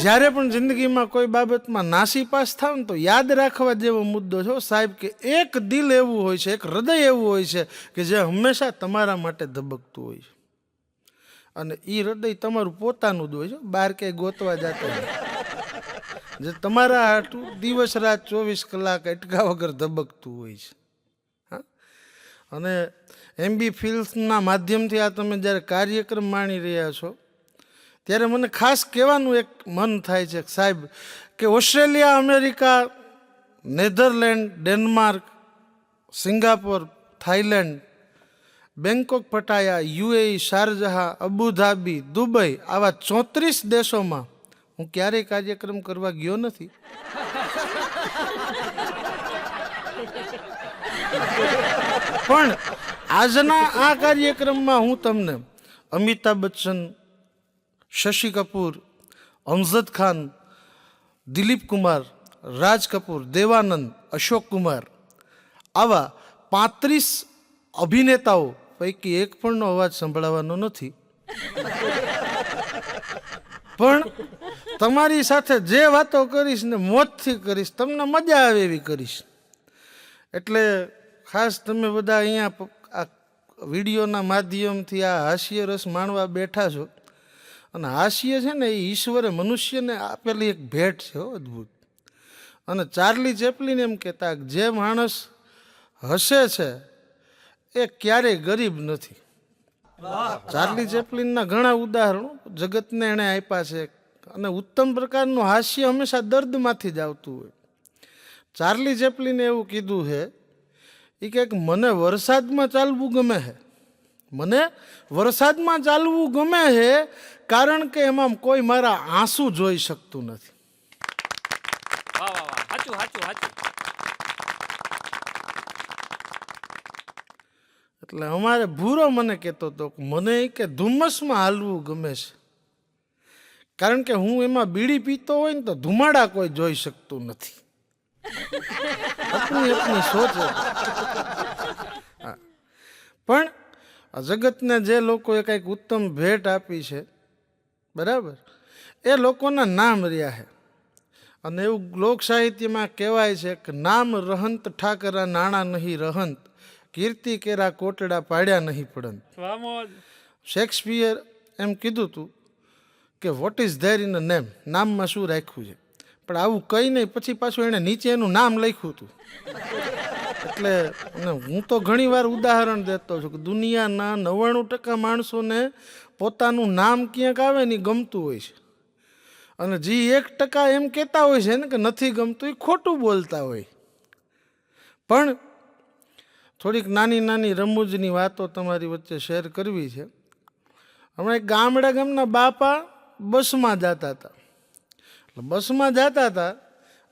જ્યારે પણ જિંદગીમાં કોઈ બાબતમાં નાસીપાસ થાવ ને તો યાદ રાખવા જેવો મુદ્દો છે સાહેબ કે એક દિલ એવું હોય છે, એક હૃદય એવું હોય છે કે જે હંમેશા તમારા માટે ધબકતું હોય છે. અને એ હૃદય તમારું પોતાનું જ હોય છે, બહાર ક્યાંય ગોતવા જતો નથી. જે તમારા હાટું દિવસ રાત 24 કલાક અટકા વગર ધબકતું હોય છે. હા, અને MB ફિલ્મ્સના માધ્યમથી આ તમે જ્યારે કાર્યક્રમ માણી રહ્યા છો ત્યારે મને ખાસ કહેવાનું એક મન થાય છે સાહેબ કે Australia, America, Netherland, Denmark, Singapore, Thailand, Bangkok, Pattaya, UAE, Sharjah, Abu Dhabi, Dubai આવા 34 દેશોમાં હું ક્યારેય કાર્યક્રમ કરવા ગયો નથી. પણ આજના આ કાર્યક્રમમાં હું તમને અમિતાભ બચ્ચન, શશી કપૂર, અમજદ ખાન, દિલીપ કુમાર, રાજ કપૂર, દેવાનંદ, અશોક કુમાર આવા 35 અભિનેતાઓ પૈકી એક પણનો અવાજ સંભળાવવાનો નથી. પણ તમારી સાથે જે વાતો કરીશ ને મોજથી કરીશ, તમને મજા આવે એવી કરીશ. એટલે ખાસ તમે બધા અહીંયા આ વિડીયોના માધ્યમથી આ હાસ્ય રસ માણવા બેઠા છો. અને હાસ્ય છે ને એ ઈશ્વરે મનુષ્યને આપેલી એક ભેટ છે, અદ્ભુત. અને ચાર્લી ચેપ્લિન એમ કહેતા જે માણસ હસે છે એ ક્યારેય ગરીબ નથી. ચાર્લી ચેપ્લિનના ઘણા ઉદાહરણો જગતને એણે આપ્યા છે. અને ઉત્તમ પ્રકારનું હાસ્ય હંમેશા દર્દમાંથી જ આવતું હોય. ચાર્લી ચેપ્લિને એવું કીધું છે એ કે મને વરસાદમાં ચાલવું ગમે છે, મને વરસાદમાં ચાલવું ગમે છે કારણ કે એમાં કોઈ મારા આંસુ જોઈ શકતું નથી. એટલે અમારે ભૂરો મને કહેતો હતો મને કે ધુમ્મસમાં હાલવું ગમે છે કારણ કે હું એમાં બીડી પીતો હોય ને તો ધુમાડા કોઈ જોઈ શકતું નથી. अपनी अपनी सोच है. પણ આ જગતને જે લોકોએ કંઈક ઉત્તમ ભેટ આપી છે બરાબર, એ લોકોના નામ રહ્યા છે. અને એવું લોક સાહિત્યમાં કહેવાય છે કે નામ રહંત ઠાકરા નાણા નહીં રહંત, કીર્તિ કેરા કોટડા પાડ્યા નહીં પડંત. શેક્સપિયર એમ કીધું હતું કે what is there in a name, નામમાં શું રાખ્યું છે. પણ આવું કંઈ નહીં, પછી પાછું એણે નીચે એનું નામ લખ્યું હતું. એટલે હું તો ઘણી વાર ઉદાહરણ દેતો છું કે દુનિયાના 99% માણસોને પોતાનું નામ ક્યાંક આવે ને ગમતું હોય છે. અને જે 1% એમ કહેતા હોય છે ને કે નથી ગમતું, એ ખોટું બોલતા હોય. પણ થોડીક નાની નાની રમૂજની વાતો તમારી વચ્ચે શેર કરવી છે. હમણાં એક ગામના બાપા બસમાં જતા હતા. બસમાં જતા હતા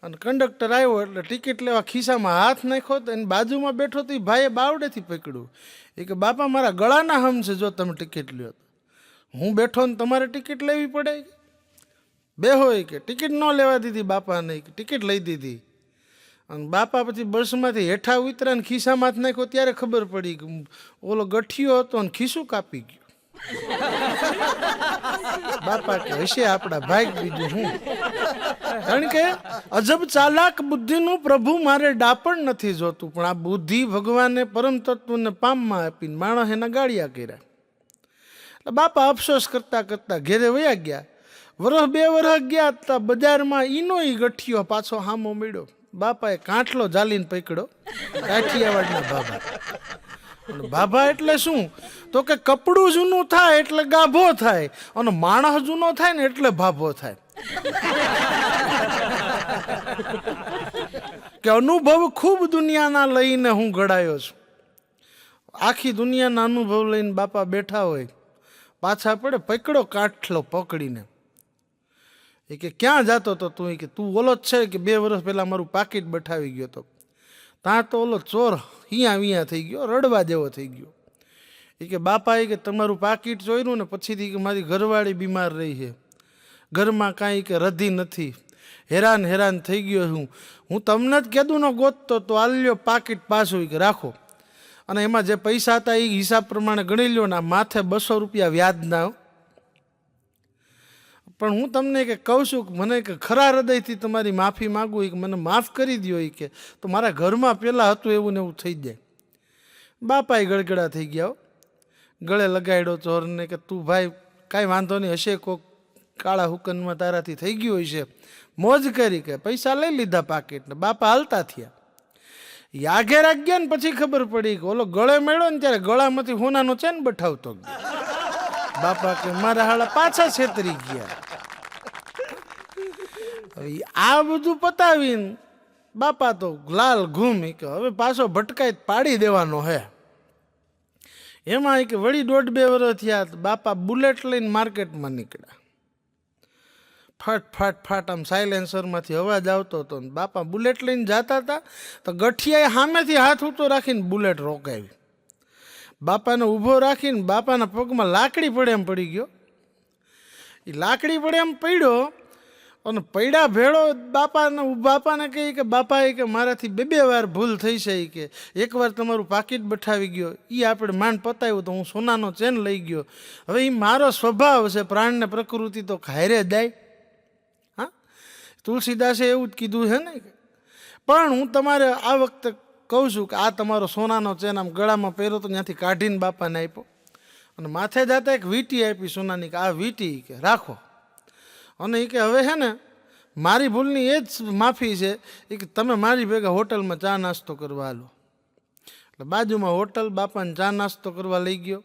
અને કંડક્ટર આવ્યો એટલે ટિકિટ લેવા ખિસ્સામાં હાથ નાખ્યો તો એની બાજુમાં બેઠો તો એ ભાઈએ બાવડેથી પકડ્યું. એ કે બાપા મારા ગળાના હમ છે જો તમે ટિકિટ લ્યો તો. હું બેઠો ને તમારે ટિકિટ લેવી પડે? બે હોય કે ટિકિટ ન લેવા દીધી બાપાને, ટિકિટ લઈ દીધી. અને બાપા પછી બસમાંથી હેઠા ઉતર્યા ને ખિસ્સામાં હાથ નાખ્યો ત્યારે ખબર પડી કે ઓલો ગઠિયો હતો અને ખિસ્સું કાપી ગયું. બાપા કે હશે આપણા ભાગ, બીજું હું. કારણ કે અજબ ચાલાક બુદ્ધિનું પ્રભુ મારે ડાપણ નથી જોતું, પણ આ બુદ્ધિ ભગવાને પરમ તત્વને પામમાં આપીને માણસ એના ગાળિયા કર્યા. બાપા અફસોસ કરતા કરતા ઘેરે વયા ગયા. વરસ 2 વરસ ગયા હતા, બજારમાં ઈનો ગઠિયો પાછો હામો મળ્યો. બાપાએ કાંઠલો ઝાલીને પકડ્યો, કાઠિયાવાડના ભાભા. ભાભા એટલે શું તો કે કપડું જૂનું થાય એટલે ગાભો થાય, અને માણસ જૂનો થાય ને એટલે ભાભો થાય. કે અનુભવ ખૂબ દુનિયાના લઈને હું ઘડાયો છું. આખી દુનિયાના અનુભવ લઈને બાપા બેઠા હોય, પાછા પડે પકડો કાઠલો પકડીને. એ કે ક્યાં જતો હતો તું? કે તું ઓલો જ છે કે 2 વર્ષ પહેલા મારું પાકીટ બઠાવી ગયો હતો. ત્યાં તો ઓલો ચોર હિયા વિયા થઈ ગયો, રડવા જેવો થઈ ગયો. એ કે બાપા એ કે તમારું પાકીટ ચોર્યું ને પછીથી કે મારી ઘરવાળી બીમાર રહી છે, ઘરમાં કાંઈ કે રધી નથી, હેરાન થઈ ગયો હું તમને જ કીધું ન ગોતતો તો આલ્યો પાકીટ પાછું કે રાખો. અને એમાં જે પૈસા હતા એ હિસાબ પ્રમાણે ગણી લ્યો ને માથે 200 રૂપિયા વ્યાજ ના. પણ હું તમને કે કહું છું કે મને કે ખરા હૃદયથી તમારી માફી માગું કે મને માફ કરી દો કે તો મારા ઘરમાં પહેલાં હતું એવું ને એવું થઈ જાય. બાપાએ ગળગળા થઈ ગયા, ગળે લગાડ્યો ચોરને કે તું ભાઈ કાંઈ વાંધો નહીં, હશે કોક કાળા હુકનમાં તારાથી થઈ ગયું હોય છે, મોજ કરી કે પૈસા લઈ લીધા પાકીટને. બાપા હાલતા થયા. યાઘે રાખ્યા ને પછી ખબર પડી કે ઓલો ગળે મળ્યો ને ત્યારે ગળામાંથી હોનાનો ચેન બઠાવતો ગયો. બાપા કે મારા હાળા પાછા છેતરી ગયા. આ બધું પતાવીને બાપા તો લાલ ઘૂમી કે હવે પાછો ભટકાઈ પાડી દેવાનો હે. એમાં કે વળી 1.5-2 વર્ષ થયા, બાપા બુલેટ લઈને માર્કેટમાં નીકળ્યા. ફાટ ફાટ ફાટ આમ સાયલેન્સરમાંથી અવાજ આવતો હતો. બાપા બુલેટ લઈને જતા હતા તો ગઠિયાએ સામેથી હાથ ઊંચો રાખીને બુલેટ રોકાવી. બાપાને ઊભો રાખીને બાપાના પગમાં લાકડી પડે એમ પડી ગયો. એ લાકડી પડે એમ પડ્યો અને પૈડા ભેળો બાપાને કહે કે બાપાએ કે મારાથી 2 વાર ભૂલ થઈ છે કે એકવાર તમારું પાકીટ બઠાવી ગયો, એ આપણે માંડ પતાવ્યું તો હું સોનાનો ચેન લઈ ગયો. હવે એ મારો સ્વભાવ છે, પ્રાણને પ્રકૃતિ તો ખાયરે જાય. હા, તુલસીદાસે એવું જ કીધું છે ને. પણ હું તમારે આ વખતે કહું છું કે આ તમારો સોનાનો ચેન આમ ગળામાં પહેરો તો ત્યાંથી કાઢીને બાપાને આપ્યો અને માથે જતા એક વીંટી આપી સોનાની કે આ વીંટી કે રાખો. અને એ કે હવે છે ને મારી ભૂલની એ જ માફી છે એ કે તમે મારી ભેગા હોટલમાં ચા નાસ્તો કરવા હાલો. એટલે બાજુમાં હોટલ, બાપાને ચા નાસ્તો કરવા લઈ ગયો.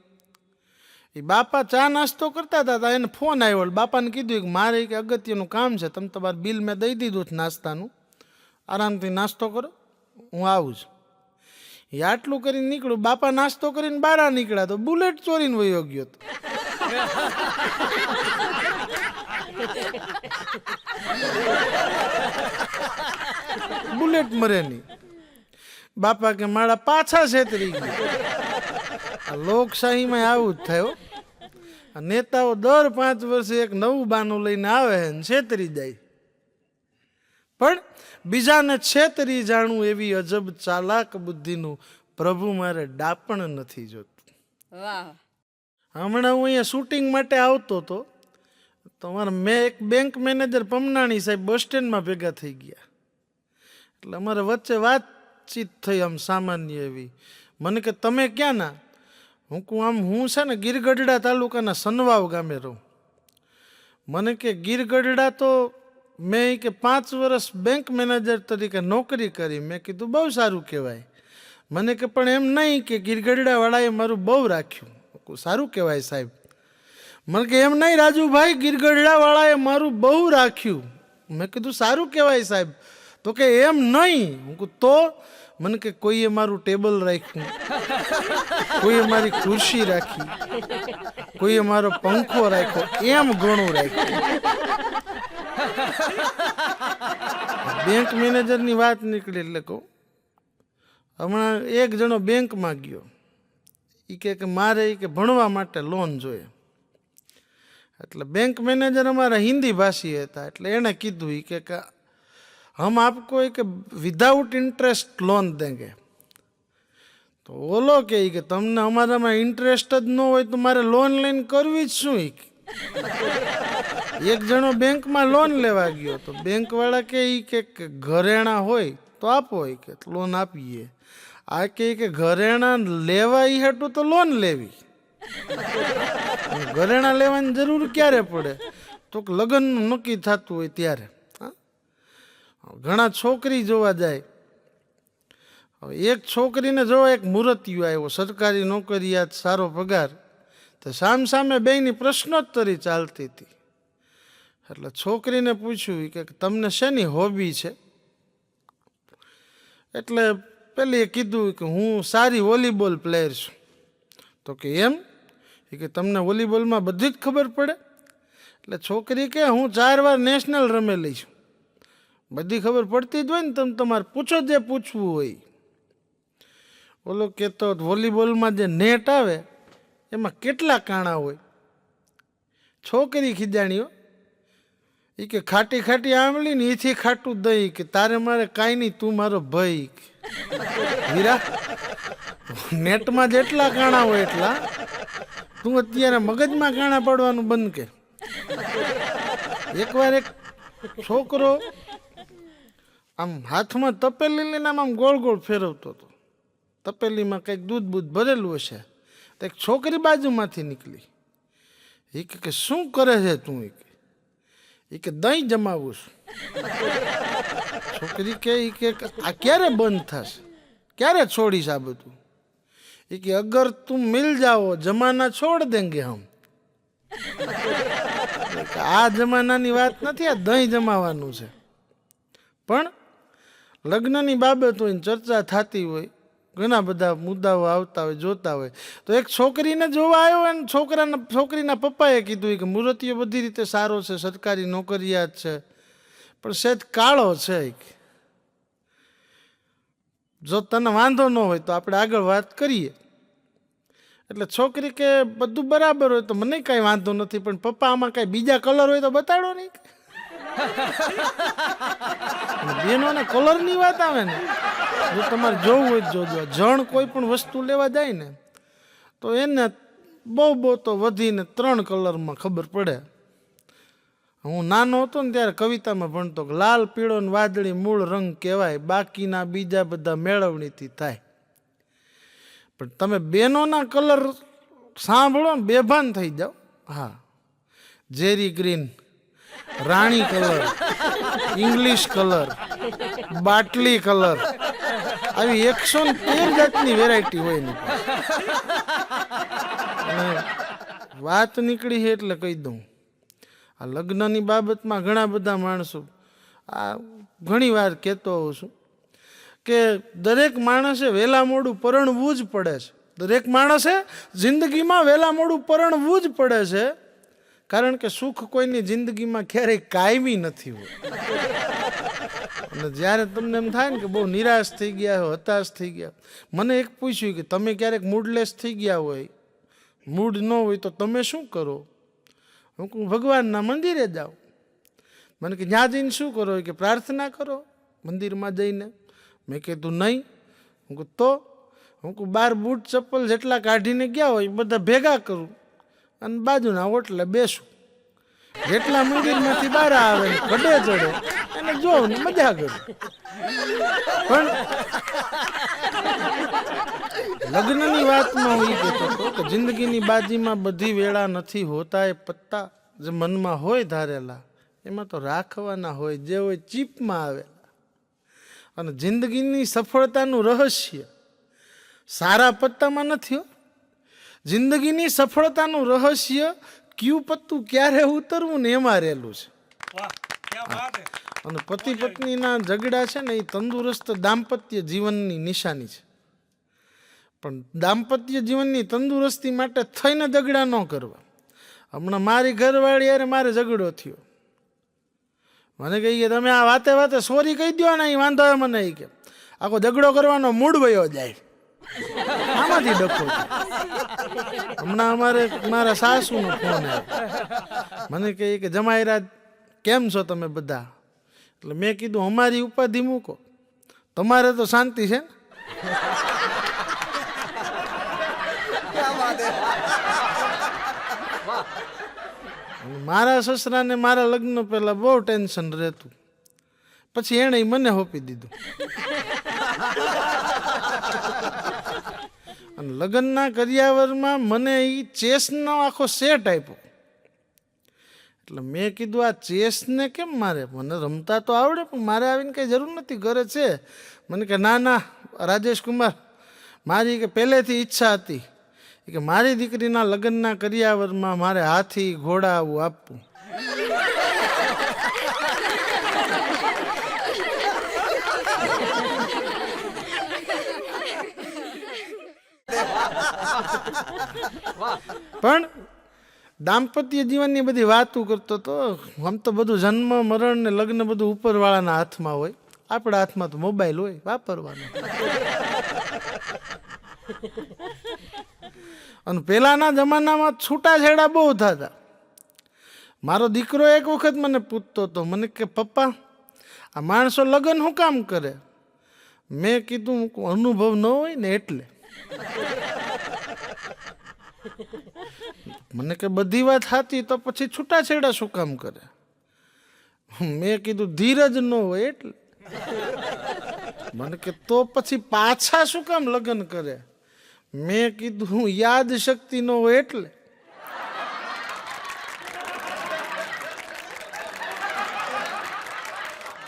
એ બાપા ચા નાસ્તો કરતા હતા, એને ફોન આવ્યો. બાપાને કીધું કે મારે કે અગત્યનું કામ છે, તમે તમારું બિલ મેં દઈ દીધું છે નાસ્તાનું, આરામથી નાસ્તો કરો, હું આવું છું. એ આટલું કરીને નીકળ્યું. બાપા નાસ્તો કરીને બહાર નીકળ્યા તો બુલેટ ચોરીને વયો ગયો હતો. બુલેટ મરે નહીં. બાપા કે મારા પાછા છેતરી ગયા. લોકશાહીમાં આવું જ થયું. નેતાઓ દર 5 વર્ષે એક નવું બાનું લઈને આવે ને છેતરી જાય. પણ બીજાને છેતરી જાણવું એવી અજબ ચાલાક બુદ્ધિનું પ્રભુ મારે ડાપણ નથી જોતું. હમણાં હું અહીંયા શૂટિંગ માટે આવતો હતો તો મેં એક બેંક મેનેજર પમનાણી સાહેબ બસ સ્ટેન્ડમાં ભેગા થઈ ગયા. એટલે અમારે વચ્ચે વાતચીત થઈ આમ સામાન્ય એવી. મને કે તમે ક્યાંના? હું છે ને ગીરગઢડા તાલુકાના સનવાવ ગામે રહું. મને કે ગીરગઢડા તો મેં કે 5 વર્ષ બેંક મેનેજર તરીકે નોકરી કરી. મેં કીધું બહુ સારું કહેવાય. મને કે પણ એમ નહીં કે ગીરગઢડાવાળાએ મારું બહુ રાખ્યું. સારું કહેવાય સાહેબ. મને કે એમ નહીં રાજુભાઈ, ગીરગઢડાવાળાએ મારું બહુ રાખ્યું. મેં કીધું સારું કહેવાય સાહેબ. તો કે એમ નહીં. હું કહું તો? મને કે કોઈએ મારું ટેબલ રાખ્યું, કોઈએ મારી ખુરશી રાખી, કોઈએ મારો પંખો રાખ્યો, એમ ઘણું રાખ્યું. બેંક મેનેજરની વાત નીકળી એટલે કહું, હમણાં એક જણો બેંકમાં ગયો. એ કે મારે કે ભણવા માટે લોન જોઈએ. એટલે બેંક મેનેજર અમારા હિન્દી ભાષી હતા. એટલે એણે કીધું એ કે हम आपको एक विदाउट इंटरेस्ट लोन देंगे. तो ओलो કે તમને અમારામાં ઇન્ટરેસ્ટ જ ન હોય તો મારે લોન લઈને કરવી જ શું? એક જણો બેંકમાં લોન લેવા ગયો તો બેંકવાળા કે ઘરેણા હોય તો આપો કે લોન આપીએ. આ કે ઘરેણા લેવા એ હેઠું તો લોન લેવી, ઘરેણા લેવાની જરૂર ક્યારે પડે? તો લગ્ન નક્કી થતું હોય ત્યારે. ઘણા છોકરી જોવા જાય. એક છોકરીને જોવા એક મૂર્તિયો આવ્યો, સરકારી નોકરિયાત, સારો પગાર. તો સામે બેયની પ્રશ્નોત્તરી ચાલતી હતી. એટલે છોકરીને પૂછ્યું કે તમને શેની હોબી છે? એટલે પેલીએ કીધું કે હું સારી વોલીબોલ પ્લેયર છું. તો કે એમ? કે તમને વોલીબોલમાં બધી જ ખબર પડે? એટલે છોકરી કે હું 4 વાર નેશનલ રમેલી છું. બધી ખબર પડતી જ હોય ને, તમે તમારે પૂછો જે પૂછવું હોય. ઓલો કહેતો વોલીબોલમાં જે નેટ આવે એમાં કેટલા કાણા હોય? છોકરી ખીજાણીઓ. એ કે ખાટી ખાટી આંબલી ને એથી ખાટું દહીં, કે તારે મારે કાંઈ નહીં, તું મારો ભાઈ. વીરા, નેટમાં જેટલા કાણા હોય એટલા તું અત્યારે મગજમાં કાણા પાડવાનું બંધ કર. એકવાર એક છોકરો આમ હાથમાં તપેલી લઈને આમ ગોળ ગોળ ફેરવતો હતો. તપેલીમાં કંઈક દૂધ બૂધ ભરેલું હશે. તો એક છોકરી બાજુમાંથી નીકળી. એ કે શું કરે છે તું? એ કે દહીં જમાવું છું. છોકરી કે આ ક્યારે બંધ થશે, ક્યારે છોડીશ આ બધું? એ કે અગર તું મિલ જાઓ જમાના છોડ દેંગે હમ. આ જમાનાની વાત નથી, આ દહીં જમાવાનું છે. પણ લગ્નની બાબત હોય, ચર્ચા થતી હોય, ઘણા બધા મુદ્દાઓ આવતા હોય, જોતા હોય. તો એક છોકરીને જોવા આવ્યો હોય ને છોકરીના પપ્પાએ કીધું કે મૂર્તિઓ બધી રીતે સારો છે, સરકારી નોકરિયાત છે, પણ સહેજ કાળો છે. જો તને વાંધો ન હોય તો આપણે આગળ વાત કરીએ. એટલે છોકરી કે બધું બરાબર હોય તો મને કાંઈ વાંધો નથી, પણ પપ્પા આમાં કાંઈ બીજા કલર હોય તો બતાડો નહીં. બેનોને કલરની વાત આવે ને, જો તમારે જોવું હોય જોજો. જણ કોઈ પણ વસ્તુ લેવા જાય ને તો એને બહુ તો વધીને 3 કલરમાં ખબર પડે. હું નાનો હતો ને ત્યારે કવિતામાં ભણતો કે લાલ પીળો ને વાદળી મૂળ રંગ કહેવાય, બાકીના બીજા બધા મેળવણીથી થાય. પણ તમે બેનોના કલર સાંભળો ને બેભાન થઈ જાઓ. હા, ઝેરી ગ્રીન, રાણી કલર, ઇંગ્લિશ કલર, બાટલી કલર, આવી 113 જાતની વેરાયટી હોય ને. વાત નીકળી છે એટલે કહી દઉં, આ લગ્નની બાબતમાં ઘણા બધા માણસો આ ઘણી વાર કહેતો હોઉં છું કે દરેક માણસે વહેલા મોડું પરણવું જ પડે છે. દરેક માણસે જિંદગીમાં વહેલા મોડું પરણવું જ પડે છે, કારણ કે સુખ કોઈની જિંદગીમાં ક્યારેય કાયમી નથી હોય. અને જ્યારે તમને એમ થાય ને કે બહુ નિરાશ થઈ ગયા હોય, હતાશ થઈ ગયા. મને એક પૂછ્યું કે તમે ક્યારેક મૂડલેસ થઈ ગયા હોય, મૂડ ન હોય તો તમે શું કરો? હું કહું ભગવાનના મંદિરે જાઓ. મને કે ત્યાં જઈને શું કરો? કે પ્રાર્થના કરો મંદિરમાં જઈને. મેં કીધું નહીં. હું કહું તો? હું કહું 12 બૂટ ચપ્પલ જેટલા કાઢીને ગયા હોય બધા ભેગા કરું અને બાજુના ઓટલે બેસું. જેટલા મંદિરમાંથી બહાર આવે ને ખડે ચડે એને જોઉં ને મજા કરું. પણ લગ્નની વાતમાં હું એ કહેતો હતો કે જિંદગીની બાજીમાં બધી વેળા નથી હોતા એ પત્તા, જે મનમાં હોય ધારેલા એમાં તો રાખવાના હોય, જે હોય ચીપમાં આવેલા. અને જિંદગીની સફળતાનું રહસ્ય સારા પત્તામાં નથી હો. જિંદગીની સફળતાનું રહસ્ય ક્યુ પત્તું ક્યારે ઉતરવું ને એમાં રહેલું છે. અને પતિ પત્નીના ઝઘડા છે ને એ તંદુરસ્ત દાંપત્ય જીવનની નિશાની છે. પણ દાંપત્ય જીવનની તંદુરસ્તી માટે થઈને ઝઘડા ન કરવા. હમણાં મારી ઘરવાળી યારે મારે ઝઘડો થયો. મને કહી કે તમે આ વાતે વાતે સોરી કહી દો ને, એ વાંધો હોય મને. કે આખો ઝઘડો કરવાનો મૂડ વયો જાય, આમાંથી ડખો. હમણાં મારા સાસુનો ફોન આવ્યો. મને કહે કે જમાઈરાજ કેમ છો તમે બધા? એટલે મેં કીધું અમારી ઉપાધિ મૂકો, તમારે તો શાંતિ છે ને. મારા સસરાને મારા લગ્ન પહેલા બહુ ટેન્શન રહેતું, પછી એણે મને હોપી દીધું. અને લગ્નના કરિયાવરમાં મને એ ચેસનો આખો સેટ આપ્યો. એટલે મેં કીધું આ ચેસને કેમ મારે? મને રમતા તો આવડે પણ મારે આવીને કંઈ જરૂર નથી, ઘરે છે. મને કે ના રાજેશ કુમાર, મારી કે પહેલેથી ઈચ્છા હતી કે મારી દીકરીના લગ્નના કરિયાવરમાં મારે હાથી ઘોડા આવું આપવું. પણ દાંપત્ય જીવનની બધી વાતો કરતો તો આમ તો બધું જન્મ મરણ ને લગ્ન બધું ઉપરવાળાના હાથમાં હોય, આપણા હાથમાં તો મોબાઈલ હોય વાપરવાનો. અને પહેલાના જમાનામાં છૂટાછેડા બહુ થતા. મારો દીકરો એક વખત મને પૂછતો હતો, મને કે પપ્પા આ માણસો લગ્ન શું કામ કરે? મેં કીધું અનુભવ ન હોય ને એટલે. મને કે બધી વાત સાચી તો પછી છૂટાછેડા શું કામ કરે? મેં કીધું ધીરજ ન હોય એટલે. મને કે તો પછી પાછા શું કામ લગ્ન કરે? મેં કીધું યાદ શક્તિ ન હોય એટલે.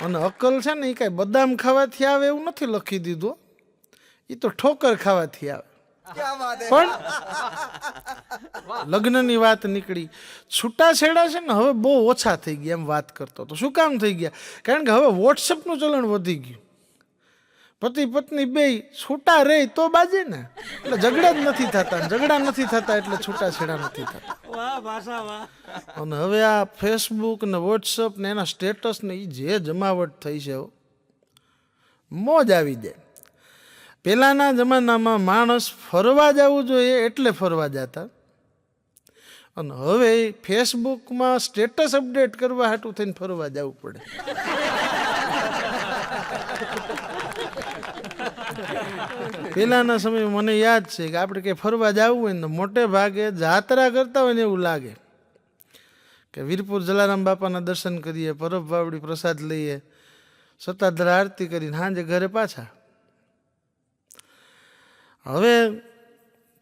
અને અકલ છે ને એ કાંઈ બદામ ખાવાથી આવે એવું નથી લખી દીધું, એ તો ઠોકર ખાવાથી આવે. પણ લગ્નની વાત નીકળી. છૂટાછેડા છે ને હવે બહુ ઓછા થઈ ગયા એમ વાત કરતો તો. શું કામ થઈ ગયા? કારણ કે હવે વોટ્સઅપનું ચલણ વધી ગયું. પતિ પત્ની બે છૂટા રહે તો બાજે ને, એટલે ઝઘડા જ નથી થતા. ઝઘડા નથી થતા એટલે છૂટાછેડા નથી થતા. અને હવે આ ફેસબુક ને વોટ્સઅપ ને એના સ્ટેટસ ને એ જે જમાવટ થઈ છે, મોજ આવી જાય. પહેલાંના જમાનામાં માણસ ફરવા જવું જોઈએ એટલે ફરવા જતા, અને હવે ફેસબુકમાં સ્ટેટસ અપડેટ કરવા હાટું થઈને ફરવા જવું પડે. પહેલાંના સમયમાં મને યાદ છે કે આપણે કંઈ ફરવા જવું હોય ને મોટે ભાગે જાત્રા કરતા હોય ને એવું લાગે કે વીરપુર જલારામ બાપાના દર્શન કરીએ, પરબ વાવડી પ્રસાદ લઈએ, સત્તાધાર આરતી કરીને સાંજે ઘરે પાછા. હવે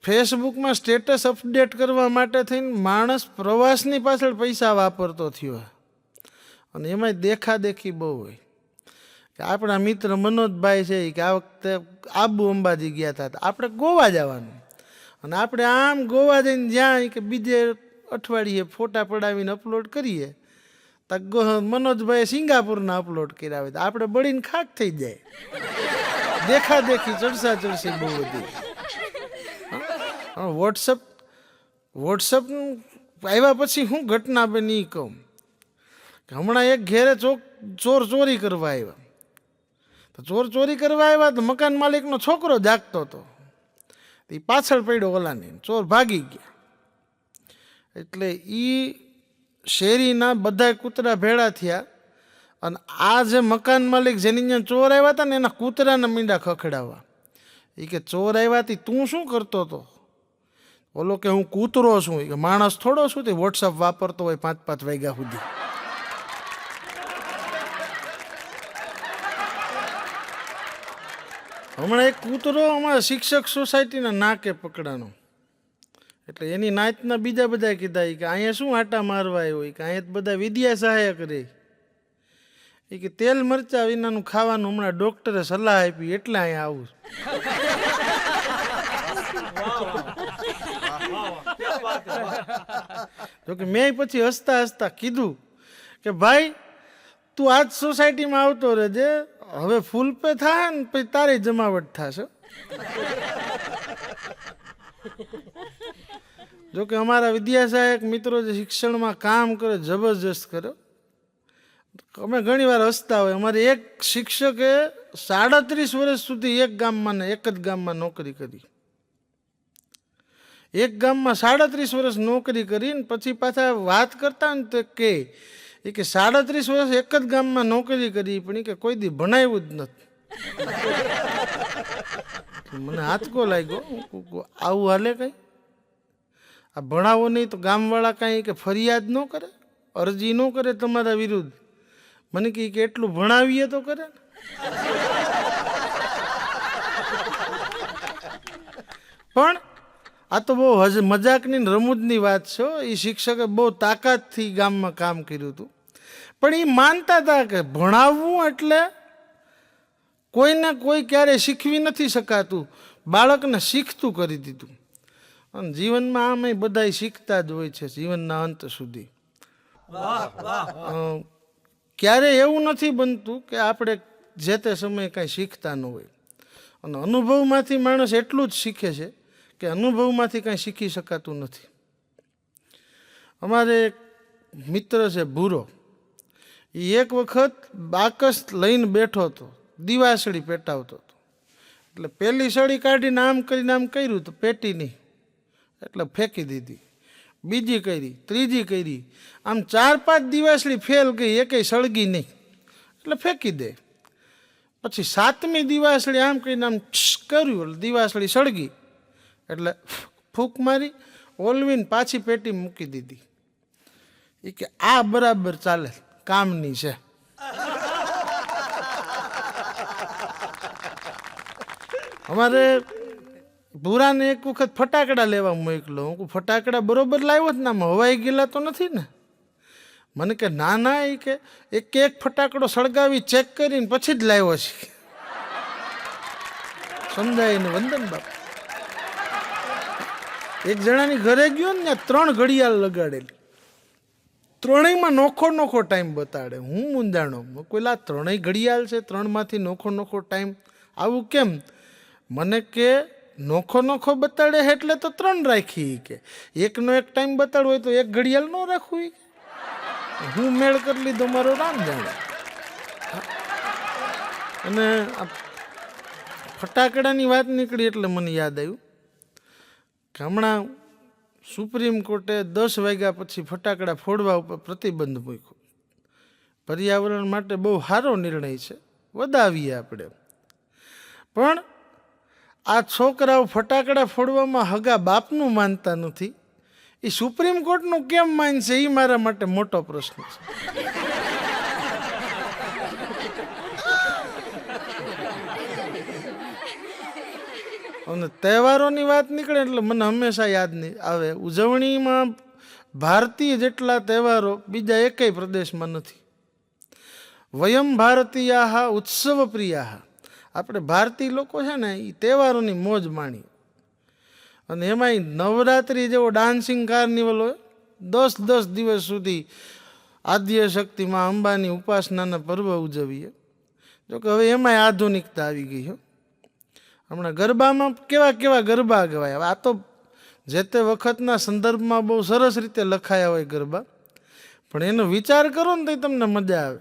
ફેસબુકમાં સ્ટેટસ અપડેટ કરવા માટે થઈને માણસ પ્રવાસની પાછળ પૈસા વાપરતો થયો, અને એમાંય દેખાદેખી બહુ હોય. કે આપણા મિત્ર મનોજભાઈ છે કે આ વખતે આબુ અંબાજી ગયા હતા, આપણે ગોવા જવાનું, અને આપણે આમ ગોવા જઈને જ્યાં કે બીજે અઠવાડિયે ફોટા પડાવીને અપલોડ કરીએ તો મનોજભાઈ સિંગાપુરના અપલોડ કર્યા હોય તો આપણે બળીને ખાક થઈ જાય. દેખાદેખી ચડસા ચડસી બહુ બધી. વોટ્સઅપ આવ્યા પછી હું ઘટના બની કહું કે હમણાં એક ઘેરે ચોર ચોરી કરવા આવ્યા. તો ચોર ચોરી કરવા આવ્યા તો મકાન માલિકનો છોકરો જાગતો હતો, એ પાછળ પડ્યો ઓલાની, ચોર ભાગી ગયા. એટલે એ શેરીના બધા કૂતરા ભેળા થયા, અને આ જે મકાન માલિક જેની ત્યાં ચોર આવ્યા હતા ને એના કૂતરાના મીંડા ખખડાવવા. એ કે ચોર આવ્યા તું શું કરતો હતો? ઓલો કે હું કૂતરો છું. કે માણસ થોડો શું તે વોટ્સઅપ વાપરતો હોય 5-5 વાગ્યા સુધી. હમણાં એક કૂતરો અમારા શિક્ષક સોસાયટીના નાકે પકડાનો. એટલે એની નાતના બીજા બધા કીધા કે અહીંયા શું આટા મારવા આવ્યો, કે અહીંયા બધા વિદ્યા સહાયક રહે, એ કે તેલ મરચા વિનાનું ખાવાનું હમણાં ડૉક્ટરે સલાહ આપી એટલે અહીંયા આવું. જોકે મેં પછી હસતા હસતા કીધું કે ભાઈ તું આજ સોસાયટીમાં આવતો રહેજે, હવે ફૂલ પે થાય ને પછી તારી જમાવટ થશે. જોકે અમારા વિદ્યાસહાયક મિત્રો જે શિક્ષણમાં કામ કરે જબરજસ્ત કરે. અમે ઘણી વાર હસતા હોય. અમારે એક શિક્ષકે 37 વર્ષ સુધી એક ગામમાં ને એક જ ગામમાં નોકરી કરી. એક ગામમાં 37 વર્ષ નોકરી કરીને પછી પાછા વાત કરતા ને તો કે 37 વર્ષ એક જ ગામમાં નોકરી કરી પણ કે કોઈ દી ભણાવ્યું જ નથી. મને હાથકો લાગ્યો. આવું હાલે કઈ? આ ભણાવો નહીં તો ગામવાળા કાંઈ કે ફરિયાદ ન કરે, અરજી ન કરે તમારા વિરુદ્ધ? મને કે એટલું ભણાવીએ તો કરે. પણ આ તો બહુ મજાકની રમૂજની વાત છે. એ શિક્ષકે બહુ તાકાતથી ગામમાં કામ કર્યું હતું, પણ એ માનતા હતા કે ભણાવવું એટલે કોઈને કોઈ ક્યારે શીખવી નથી શકાતું, બાળકને શીખતું કરી દીધું. અને જીવનમાં આમ બધા શીખતા જ હોય છે જીવનના અંત સુધી. ક્યારેય એવું નથી બનતું કે આપણે જે તે સમયે કાંઈ શીખતા ન હોય. અને અનુભવમાંથી માણસ એટલું જ શીખે છે કે અનુભવમાંથી કાંઈ શીખી શકાતું નથી. અમારે એક મિત્ર છે ભૂરો, એ એક વખત બાકસ લઈને બેઠો હતો, દિવાસળી પેટાવતો હતો. એટલે પહેલી સળી કાઢીને આમ કરીને આમ કર્યું તો પેટી નહીં, એટલે ફેંકી દીધી. બીજી કરી, ત્રીજી કરી, આમ 4-5 દિવાસળી ફેલ ગઈ, એકેય સળગી નહીં, એટલે ફેંકી દે. પછી 7મી દિવાસળી આમ કરીને આમ કર્યું એટલે દિવાસળી સળગી, એટલે ફૂંક મારી ઓલવીને પાછી પેટી મૂકી દીધી. એ કે આ બરાબર ચાલે, કામની છે. અમારે ભૂરાને એક વખત ફટાકડા લેવા મોકલો. હું ફટાકડા બરોબર લાવ્યો જ ના, હવાઈ ગયેલા તો નથી ને? મને કે ના ના, એ કે એક ફટાકડો સળગાવી ચેક કરીને પછી જ લાવ્યો છે. સમજાય ને વંદન બાપ. એક જણાની ઘરે ગયો ને, 3 ઘડિયાળ લગાડેલી, ત્રણેયમાં નોખો ટાઈમ બતાડે. હું મૂંઝાણો, કોઈલા 3 ઘડિયાળ છે, 3માંથી નોખો ટાઈમ આવું કેમ? મને કે નોખો બતાડે એટલે તો 3 રાખી, કે એકનો એક ટાઈમ બતાડવો હોય તો 1 ઘડિયાળ ન રાખવું. હું મેળ કરી લીધો, મારો રામ જાણે. અને ફટાકડાની વાત નીકળી એટલે મને યાદ આવ્યું કે હમણાં સુપ્રીમ કોર્ટે 10 વાગ્યા પછી ફટાકડા ફોડવા ઉપર પ્રતિબંધ મૂક્યો. પર્યાવરણ માટે બહુ સારો નિર્ણય છે, વધાવીએ આપણે. પણ આ છોકરાઓ ફટાકડા ફોડવામાં હગા બાપનું માનતા નથી. એ સુપ્રીમ કોર્ટનું કેમ માનશે, એ મારા માટે મોટો પ્રશ્ન છે. અને તહેવારોની વાત નીકળે એટલે મને હંમેશા યાદ નહીં આવે, ઉજવણીમાં ભારતીય જેટલા તહેવારો બીજા એકેય પ્રદેશમાં નથી. વયમ ભારતીયા ઉત્સવ પ્રિયા. આપણે ભારતીય લોકો છે ને, એ તહેવારોની મોજ માણી. અને એમાંય નવરાત્રિ જેવો ડાન્સિંગ કાર્નિવલ હોય, 10 દિવસ સુધી આદ્ય શક્તિમાં અંબાની ઉપાસનાના પર્વ ઉજવીએ. જોકે હવે એમાંય આધુનિકતા આવી ગઈ છે. હમણાં ગરબામાં કેવા ગરબા ગવાય. હવે આ તો જે તે વખતના સંદર્ભમાં બહુ સરસ રીતે લખાયા હોય ગરબા, પણ એનો વિચાર કરો ને તો તમને મજા આવે.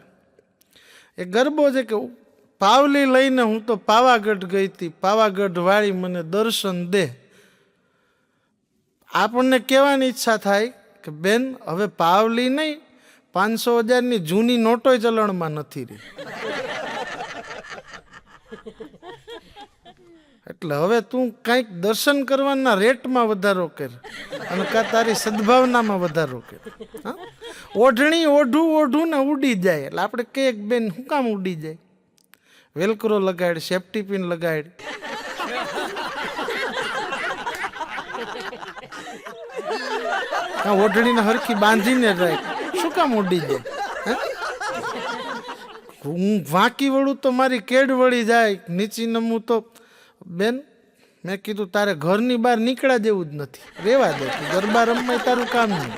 એ ગરબો છે કે પાવલી લઈને હું તો પાવાગઢ ગઈ હતી, પાવાગઢ વાળી મને દર્શન દે. આપણને કહેવાની ઈચ્છા થાય કે બેન હવે પાવલી નહીં, 500,000ની જૂની નોટોય ચલણમાં નથી રહી. એટલે હવે તું કંઈક દર્શન કરવાના રેટમાં વધારો કર અને કાં તારી સદભાવનામાં વધારો કર. ઓઢણી ઓઢું ને ઉડી જાય. એટલે આપણે કહીએ કે બેન શું કામ ઉડી જાય? વેલક્રો લગાડ, સેફ્ટી પિન લગાડ. ઓઢણીને હરખી બાંધીને રાખ, શું કામ ઉડી જાય? હું વાંકી વળું તો મારી કેડ વળી જાય, નીચી નમું તો બેન મેં કીધું તારે ઘરની બહાર નીકળ્યા જેવું જ નથી, રેવા દે, ગરબા રમવાય તારું કામ નહીં.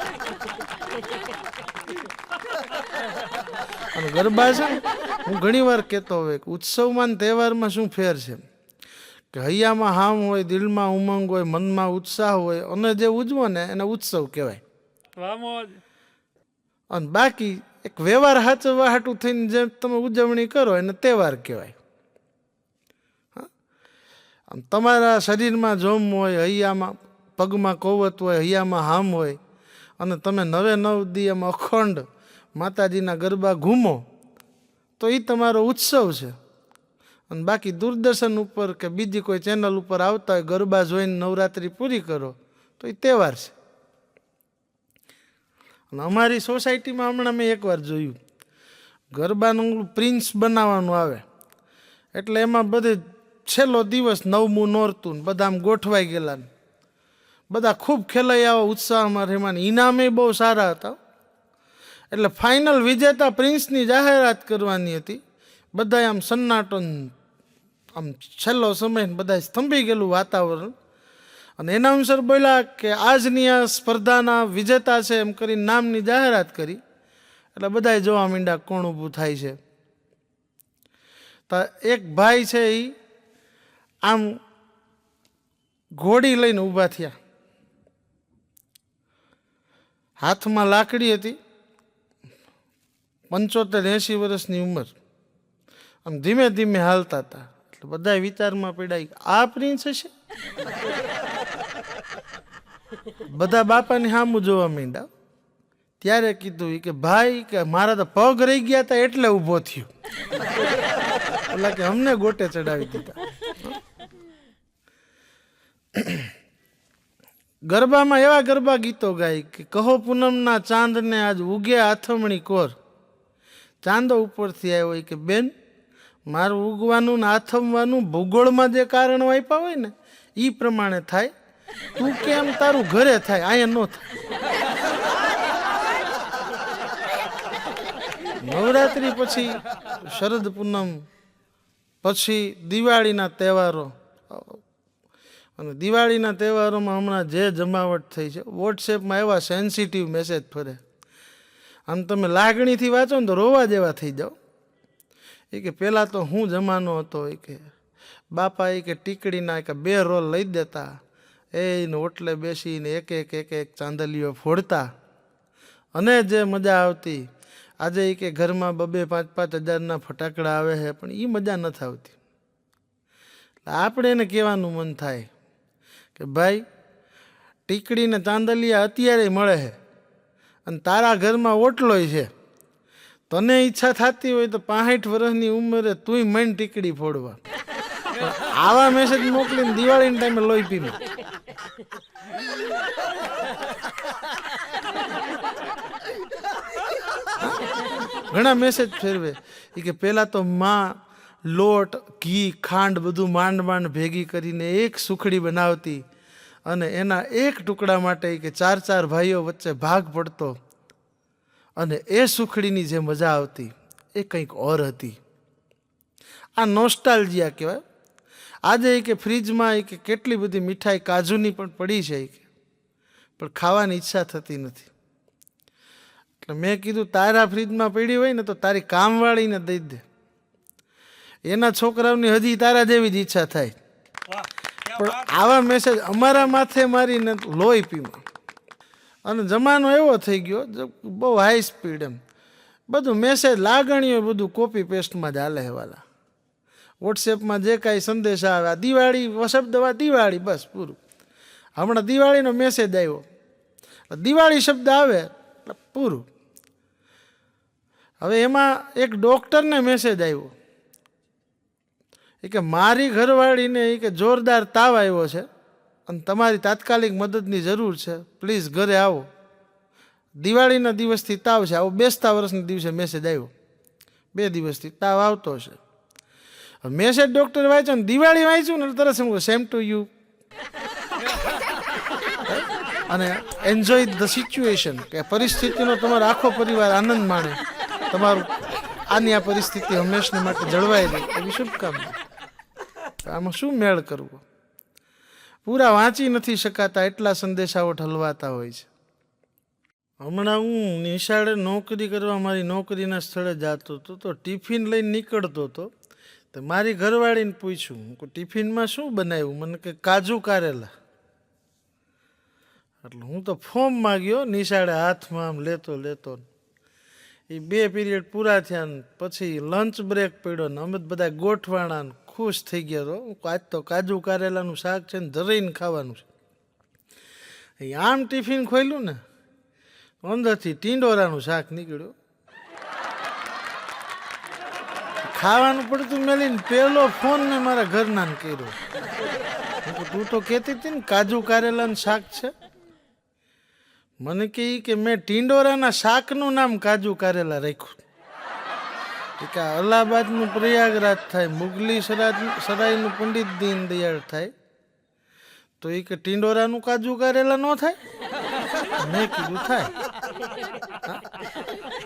અને ગરબા છે ને, હું ઘણી વાર કહેતો હોય કે ઉત્સવમાં તહેવારમાં શું ફેર છે કે હૈયામાં હામ હોય, દિલમાં ઉમંગ હોય, મનમાં ઉત્સાહ હોય, અને જે ઉજવો ને એને ઉત્સવ કહેવાય. અને બાકી એક વ્યવહાર હાચવવા હાટું થઈને જેમ તમે ઉજવણી કરો એને તહેવાર કહેવાય. તમારા શરીરમાં જોમ હોય, હૈયામાં પગમાં કોવત હોય, હૈયામાં હામ હોય, અને તમે 9 દી એમ અખંડ માતાજીના ગરબા ઘૂમો તો એ તમારો ઉત્સવ છે. અને બાકી દૂરદર્શન ઉપર કે બીજી કોઈ ચેનલ ઉપર આવતા હોય ગરબા જોઈને નવરાત્રિ પૂરી કરો તો એ તહેવાર છે. અને અમારી સોસાયટીમાં હમણાં મેં એકવાર જોયું, ગરબાનું પ્રિન્સ બનાવવાનું આવે એટલે એમાં બધે છેલ્લો દિવસ 9મું નોરતું ને બધા આમ ગોઠવાઈ ગયેલા ને બધા ખૂબ ખેલાઈ આવા ઉત્સાહમાં રહેવાની, ઇનામે બહુ સારા હતા. એટલે ફાઇનલ વિજેતા પ્રિન્સની જાહેરાત કરવાની હતી. બધા આમ સન્નાટો, આમ છેલ્લો સમય બધા સ્તંભી ગયેલું વાતાવરણ. અને એનાઉન્સર બોલ્યા કે આજની આ સ્પર્ધાના વિજેતા છે એમ કરીને નામની જાહેરાત કરી. એટલે બધાએ જોવા માંડ્યા કોણ ઊભું થાય છે. તો એક ભાઈ છે એ આમ ઘોડી લઈને ઊભા થયા, હાથમાં લાકડી હતી, 75-80 વર્ષની ઉંમર, આમ ધીમે ધીમે હાલતા હતા. એટલે બધા વિચારમાં પડ્યા આ પ્રિન્સ છે. બધા બાપાની સામું જોવા માંડ્યા. ત્યારે કીધું કે ભાઈ કે મારા તો પગ રહી ગયા હતા એટલે ઊભો થયો. એટલે કે અમને ગોટે ચડાવી દીધા. ગરબામાં એવા ગરબા ગીતો ગાય કે કહો પૂનમના ચાંદને આજ ઉગે આથમણી કોર, ચાંદો ઉપરથી આવ્યો એ કે બેન મારું ઉગવાનું ને આથમવાનું ભૂગોળમાં જે કારણો આપ્યા હોય ને એ પ્રમાણે થાય, તું કેમ તારું ઘરે થાય, અહીંયા ન થાય. નવરાત્રિ પછી શરદ પૂનમ પછી દિવાળીના તહેવારો, અને દિવાળીના તહેવારોમાં હમણાં જે જમાવટ થઈ છે, વોટ્સએપમાં એવા સેન્સિટિવ મેસેજ ફરે, આમ તમે લાગણીથી વાંચો ને તો રોવા જેવા થઈ જાઓ. એ કે પહેલાં તો હું જમાનો હતો, એ કે બાપા એ કે ટીકડીના કે 2 રોલ લઈ દેતા, એને ઓટલે બેસીને એક એક ચાંદલીઓ ફોડતા અને જે મજા આવતી. આજે એ કે ઘરમાં 2-5 હજારના ફટાકડા આવે છે પણ એ મજા નથી આવતી. આપણે એને કહેવાનું મન થાય કે ભાઈ ટીકડીને ચાંદલિયા અત્યારે મળે છે અને તારા ઘરમાં ઓટલોય છે, તને ઈચ્છા થતી હોય તો 65 વર્ષની ઉંમરે તુંય મન ટીકડી ફોડવા. આવા મેસેજ મોકલીને દિવાળીના ટાઈમે લોહી પીને. ઘણા મેસેજ ફેરવે એ કે પહેલાં તો માં લોટ ઘી ખાંડ બધું માંડ ભેગી કરીને એક સુખડી બનાવતી અને એના એક ટુકડા માટે કે 4 ભાઈઓ વચ્ચે ભાગ પડતો અને એ સુખડીની જે મજા આવતી એ કંઈક ઓર હતી. આ નોસ્ટાલ્જિયા કહેવાય. આજે કે ફ્રીજમાં કે કેટલી બધી મીઠાઈ કાજુની પણ પડી છે કે પણ ખાવાની ઈચ્છા થતી નથી. એટલે મેં કીધું તારા ફ્રીજમાં પડી હોય ને તો તારી કામવાળીને દઈ દે, એના છોકરાઓની હજી તારા જેવી જ ઈચ્છા થાય. પણ આવા મેસેજ અમારા માથે મારીને લોહી પીમાં. અને જમાનો એવો થઈ ગયો બહુ હાઈ સ્પીડ, એમ બધું મેસેજ લાગણીઓ બધું કોપી પેસ્ટમાં જ હાલે વાલા. વોટ્સએપમાં જે કાંઈ સંદેશા આવે, દિવાળી શબ્દ દિવાળી બસ પૂરું. હમણાં દિવાળીનો મેસેજ આવ્યો, દિવાળી શબ્દ આવે એટલે પૂરું. હવે એમાં એક ડૉક્ટરને મેસેજ આવ્યો એ કે મારી ઘરવાળીને એ કે જોરદાર તાવ આવ્યો છે અને તમારી તાત્કાલિક મદદની જરૂર છે, પ્લીઝ ઘરે આવો. દિવાળીના દિવસથી તાવ છે, આવો બેસતા વર્ષના દિવસે મેસેજ આવ્યો, 2 દિવસથી તાવ આવતો છે. મેસેજ ડૉક્ટર વાંચ્યો ને દિવાળી વાંચ્યું ને તરત સમજો સેમ ટુ યુ અને એન્જોય ધ સિચ્યુએશન, કે પરિસ્થિતિનો તમારો આખો પરિવાર આનંદ માણે, તમારું આની આ પરિસ્થિતિ હંમેશને માટે જળવાઈ રહે એવી શુભકામના. આમાં શું મેળ કરવો, પૂરા વાંચી નથી શકાતા એટલા સંદેશાઓ ઠલવાતા હોય છે. હમણાં હું નિશાળે નોકરી કરવા મારી નોકરીના સ્થળે જતો હતો તો ટિફિન લઈને નીકળતો હતો તો મારી ઘરવાળીને પૂછ્યું કે ટિફિનમાં શું બનાવ્યું, મને કે કાજુ કારેલા. એટલે હું તો ફોર્મમાં ગયો, નિશાળે હાથમાં આમ લેતો એ 2 પીરિયડ પૂરા થયા ને પછી લંચ બ્રેક પડ્યો ને અમે બધા ગોઠવાણા ને ખુશ થઈ ગયા. તો આજ તો કાજુ કારેલાનું શાક છે ને ધરાઈને ખાવાનું છે. આમ ટિફિન ખોલ્યું ને અંદરથી ટીંડોરાનું શાક નીકળ્યું. ખાવાનું પડતું મેલીને પહેલો ફોન મેં મારા ઘરનાને કર્યો, તું તો કહેતી હતી ને કાજુ કારેલાનું શાક છે. મને કે મેં ટીંડોરાના શાકનું નામ કાજુ કારેલા રાખ્યું. કે અલ્હાબાદનું પ્રયાગરાજ થાય, મુગલી સરાયનું પંડિત દીનદયાળ થાય તો એ કે ટીંડોરાનું કાજુ કારેલા ન થાય. મેં કીધું થાય.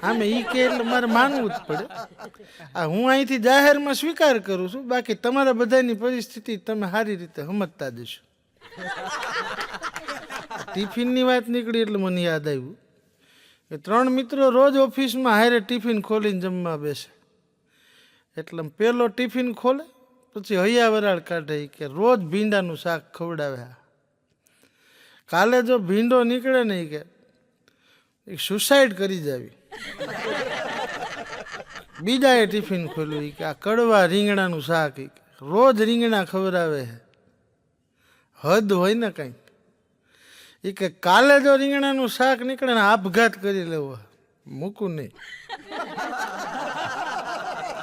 આમે એ કે એટલે મારે માનવું જ પડે. હું અહીંથી જાહેરમાં સ્વીકાર કરું છું, બાકી તમારા બધાની પરિસ્થિતિ તમે સારી રીતે સમજતા જશો. ટિફિનની વાત નીકળી એટલે મને યાદ આવ્યું કે 3 મિત્રો રોજ ઓફિસમાં હારે ટિફિન ખોલીને જમવા બેસે. એટલે પેલો ટિફિન ખોલે પછી હૈયા વરાળ કાઢે કે રોજ ભીંડાનું શાક ખવડાવે. કાલે જો ભીંડો નીકળે ને કે સુસાઇડ કરી જાવી. બીજાએ ટિફિન ખોલ્યું કે આ કડવા રીંગણાનું શાક, રોજ રીંગણા ખવડાવે છે, હદ હોય ને કંઈક. એ કે કાલે જો રીંગણાનું શાક નીકળે ને આપઘાત કરી લેવો, મૂકું નહીં.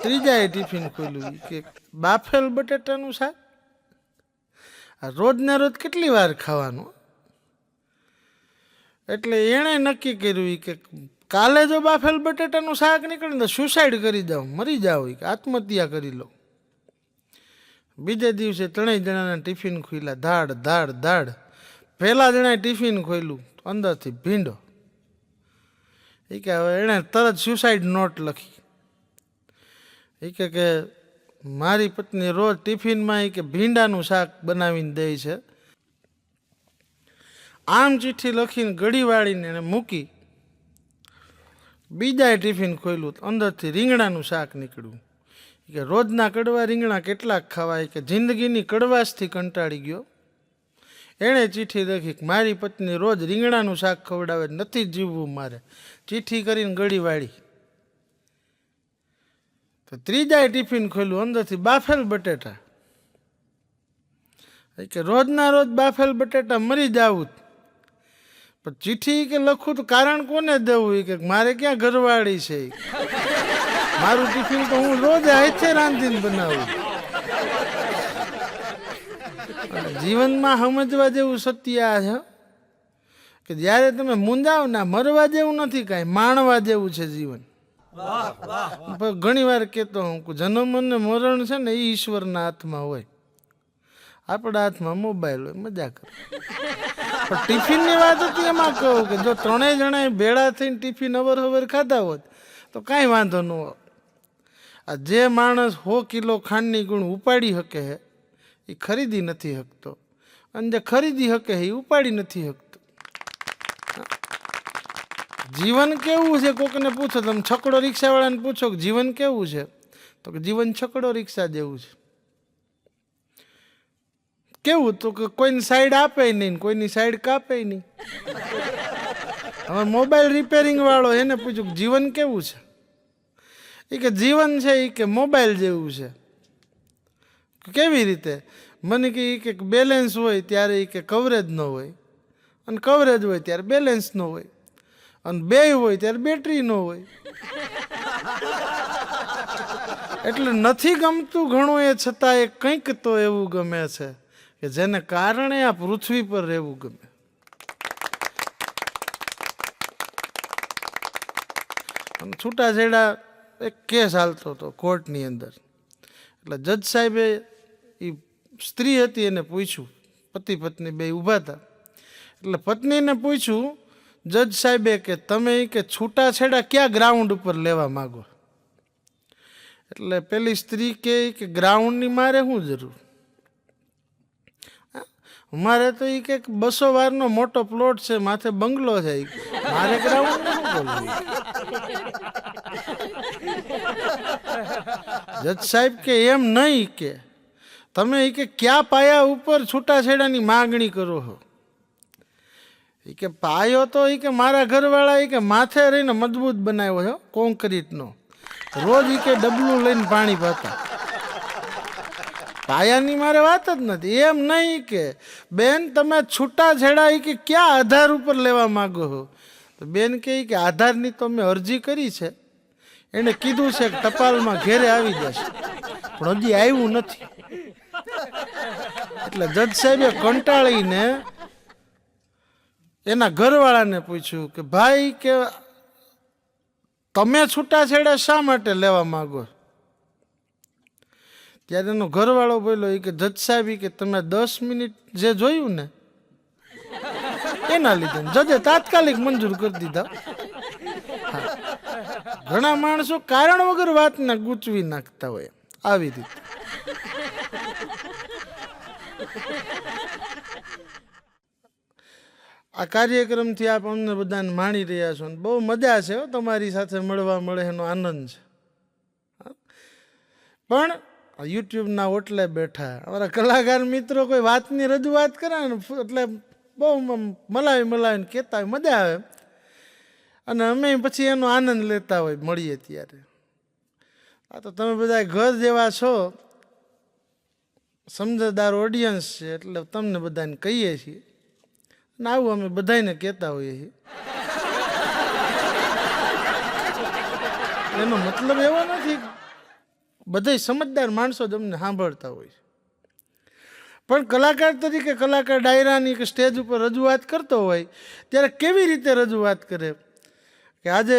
ત્રીજાએ ટિફિન ખોલ્યું કે બાફેલ બટેટાનું શાક, રોજના રોજ કેટલી વાર ખાવાનું. એટલે એણે નક્કી કર્યું કે કાલે જો બાફેલ બટેટાનું શાક નીકળે ને તો સુસાઇડ કરી જાઓ, મરી જાઓ, કે આત્મહત્યા કરી લો. બીજે દિવસે ત્રણેય જણાના ટિફિન ખુલ્યા, ધાડ ધાડ ધાડ. પહેલા જણાએ ટિફિન ખોલ્યું, અંદરથી ભીંડો. એ કે હવે એણે તરત સુસાઇડ નોટ લખી. એ કે મારી પત્ની રોજ ટિફિનમાં કે ભીંડાનું શાક બનાવીને દે છે. આમ ચિઠ્ઠી લખીને ગળી વાળીને એને મૂકી. બીજાએ ટિફિન ખોલ્યું, અંદરથી રીંગણાનું શાક નીકળ્યું. કે રોજના કડવા રીંગણા કેટલાક ખાવાય, કે જિંદગીની કડવાશથી કંટાળી ગયો. એણે ચિઠ્ઠી લખી કે મારી પત્ની રોજ રીંગણાનું શાક ખવડાવે, નથી જીવવું મારે. ચિઠ્ઠી કરીને ગળી વાળી. તો ત્રીજાએ ટિફિન ખોલ્યું, અંદરથી બાફેલ બટેટા. કે રોજના રોજ બાફેલ બટેટા, મરી જાવું. પણ ચિઠ્ઠી કે લખું તો કારણ કોને દેવું? કે મારે ક્યાં ઘરવાળી છે, મારું ટિફિન તો હું રોજ હાથે રાંધીને બનાવું. જીવનમાં સમજવા જેવું સત્ય આ છે કે જ્યારે તમે મૂંઝાવ ના, મરવા જેવું નથી કાંઈ, માણવા જેવું છે જીવન. ઘણી વાર કહેતો હું જન્મ અને મરણ છે ને એ ઈશ્વરના હાથમાં હોય, આપણા હાથમાં મોબાઈલ હોય, મજા કરે. પણ ટિફિનની વાત હતી એમાં કહું કે જો ત્રણેય જણાએ ભેળા થઈને ટિફિન અવર ખાધા હોત તો કાંઈ વાંધો ન હોત. આ જે માણસ 100 કિલો ખાંડની ગુણ ઉપાડી શકે હે એ ખરીદી નથી શકતો, અને જે ખરીદી શકે એ ઉપાડી નથી શકતો. જીવન કેવું છે? કોકને પૂછો, તમે છકડો રિક્ષાવાળાને પૂછો કે જીવન કેવું છે, તો કે જીવન છકડો રિક્ષા જેવું છે. કેવું? તો કે કોઈની સાઈડ આપે નહીં, કોઈની સાઈડ કાપે નહીં. હવે મોબાઈલ રિપેરિંગ વાળો એને પૂછ્યું કે જીવન કેવું છે? એ કે જીવન છે એ કે મોબાઈલ જેવું છે. કેવી રીતે? મને કે બેલેન્સ હોય ત્યારે એ કે કવરેજ ન હોય, અને કવરેજ હોય ત્યારે બેલેન્સ ન હોય, અને બેય હોય ત્યારે બેટરી ન હોય. એટલે નથી ગમતું ઘણું, એ છતાં એ કંઈક તો એવું ગમે છે કે જેને કારણે આ પૃથ્વી પર રહેવું ગમે. અને છૂટાછેડા એક કેસ હાલતો હતો કોર્ટની અંદર. એટલે જજ સાહેબે એ સ્ત્રી હતી એને પૂછ્યું, પતિ પત્ની બે ઊભા હતા. એટલે પત્નીને પૂછ્યું જજ સાહેબે કે તમે કે છૂટાછેડા ક્યાં ગ્રાઉન્ડ ઉપર લેવા માગો? એટલે પેલી સ્ત્રી કે ગ્રાઉન્ડની મારે શું જરૂર, મારે તો એ કે 200 વારનો મોટો પ્લોટ છે, માથે બંગલો છે, મારે ગ્રાઉન્ડ શું બોલવું? જજ સાહેબ કે એમ નહીં, કે તમે કે ક્યાં પાયા ઉપર છૂટાછેડાની માગણી કરો છો? એ કે પાયો તો એ કે મારા ઘરવાળા એ કે માથે રહીને મજબૂત બનાવ્યો છે, કોન્ક્રીટનો. રોજ એ કે ડબલું લઈને પાણી પાતા. પાયાની મારે વાત જ નથી. એમ નહીં કે બેન તમે છૂટાછેડા એ કે ક્યાં આધાર ઉપર લેવા માગો છો? તો બેન કે આધારની તો મેં અરજી કરી છે, એને કીધું છે કે ટપાલમાં ઘેરે આવી જશે, પણ હજી આવ્યું નથી. એટલે જજ સાહેબે કંટાળીને એના ઘરવાળાને પૂછ્યું કે ભાઈ કે તમે છૂટાછેડા શા માટે લેવા માગો? ત્યારે એનો ઘરવાળો બોલ્યો કે જજ સાહેબ કે તમે 10 મિનિટ જે જોયું ને એના લીધે જજે તાત્કાલિક મંજૂર કરી દીધા. ઘણા માણસો કારણ વગર વાતને ગૂંચવી નાખતા હોય આવી રીતે. આ કાર્યક્રમથી આપ અમને બધાને માણી રહ્યા છો, બહુ મજા છે તમારી સાથે મળવા મળે એનો આનંદ છે. પણ યુટ્યુબના ઓટલે બેઠા અમારા કલાકાર મિત્રો કોઈ વાતની રજૂઆત કરે ને એટલે બહુ મલાવીને કહેતા હોય, મજા આવે, અને અમે પછી એનો આનંદ લેતા હોય મળીએ ત્યારે. આ તો તમે બધા ઘર જેવા છો, સમજદાર ઓડિયન્સ છે, એટલે તમને બધાને કહીએ છીએ, અને આવું અમે બધાને કહેતા હોઈએ છીએ. એનો મતલબ એવો નથી બધા સમજદાર માણસો જ અમને સાંભળતા હોય. પણ કલાકાર તરીકે કલાકાર ડાયરાની કે સ્ટેજ ઉપર રજૂઆત કરતો હોય ત્યારે કેવી રીતે રજૂઆત કરે કે આજે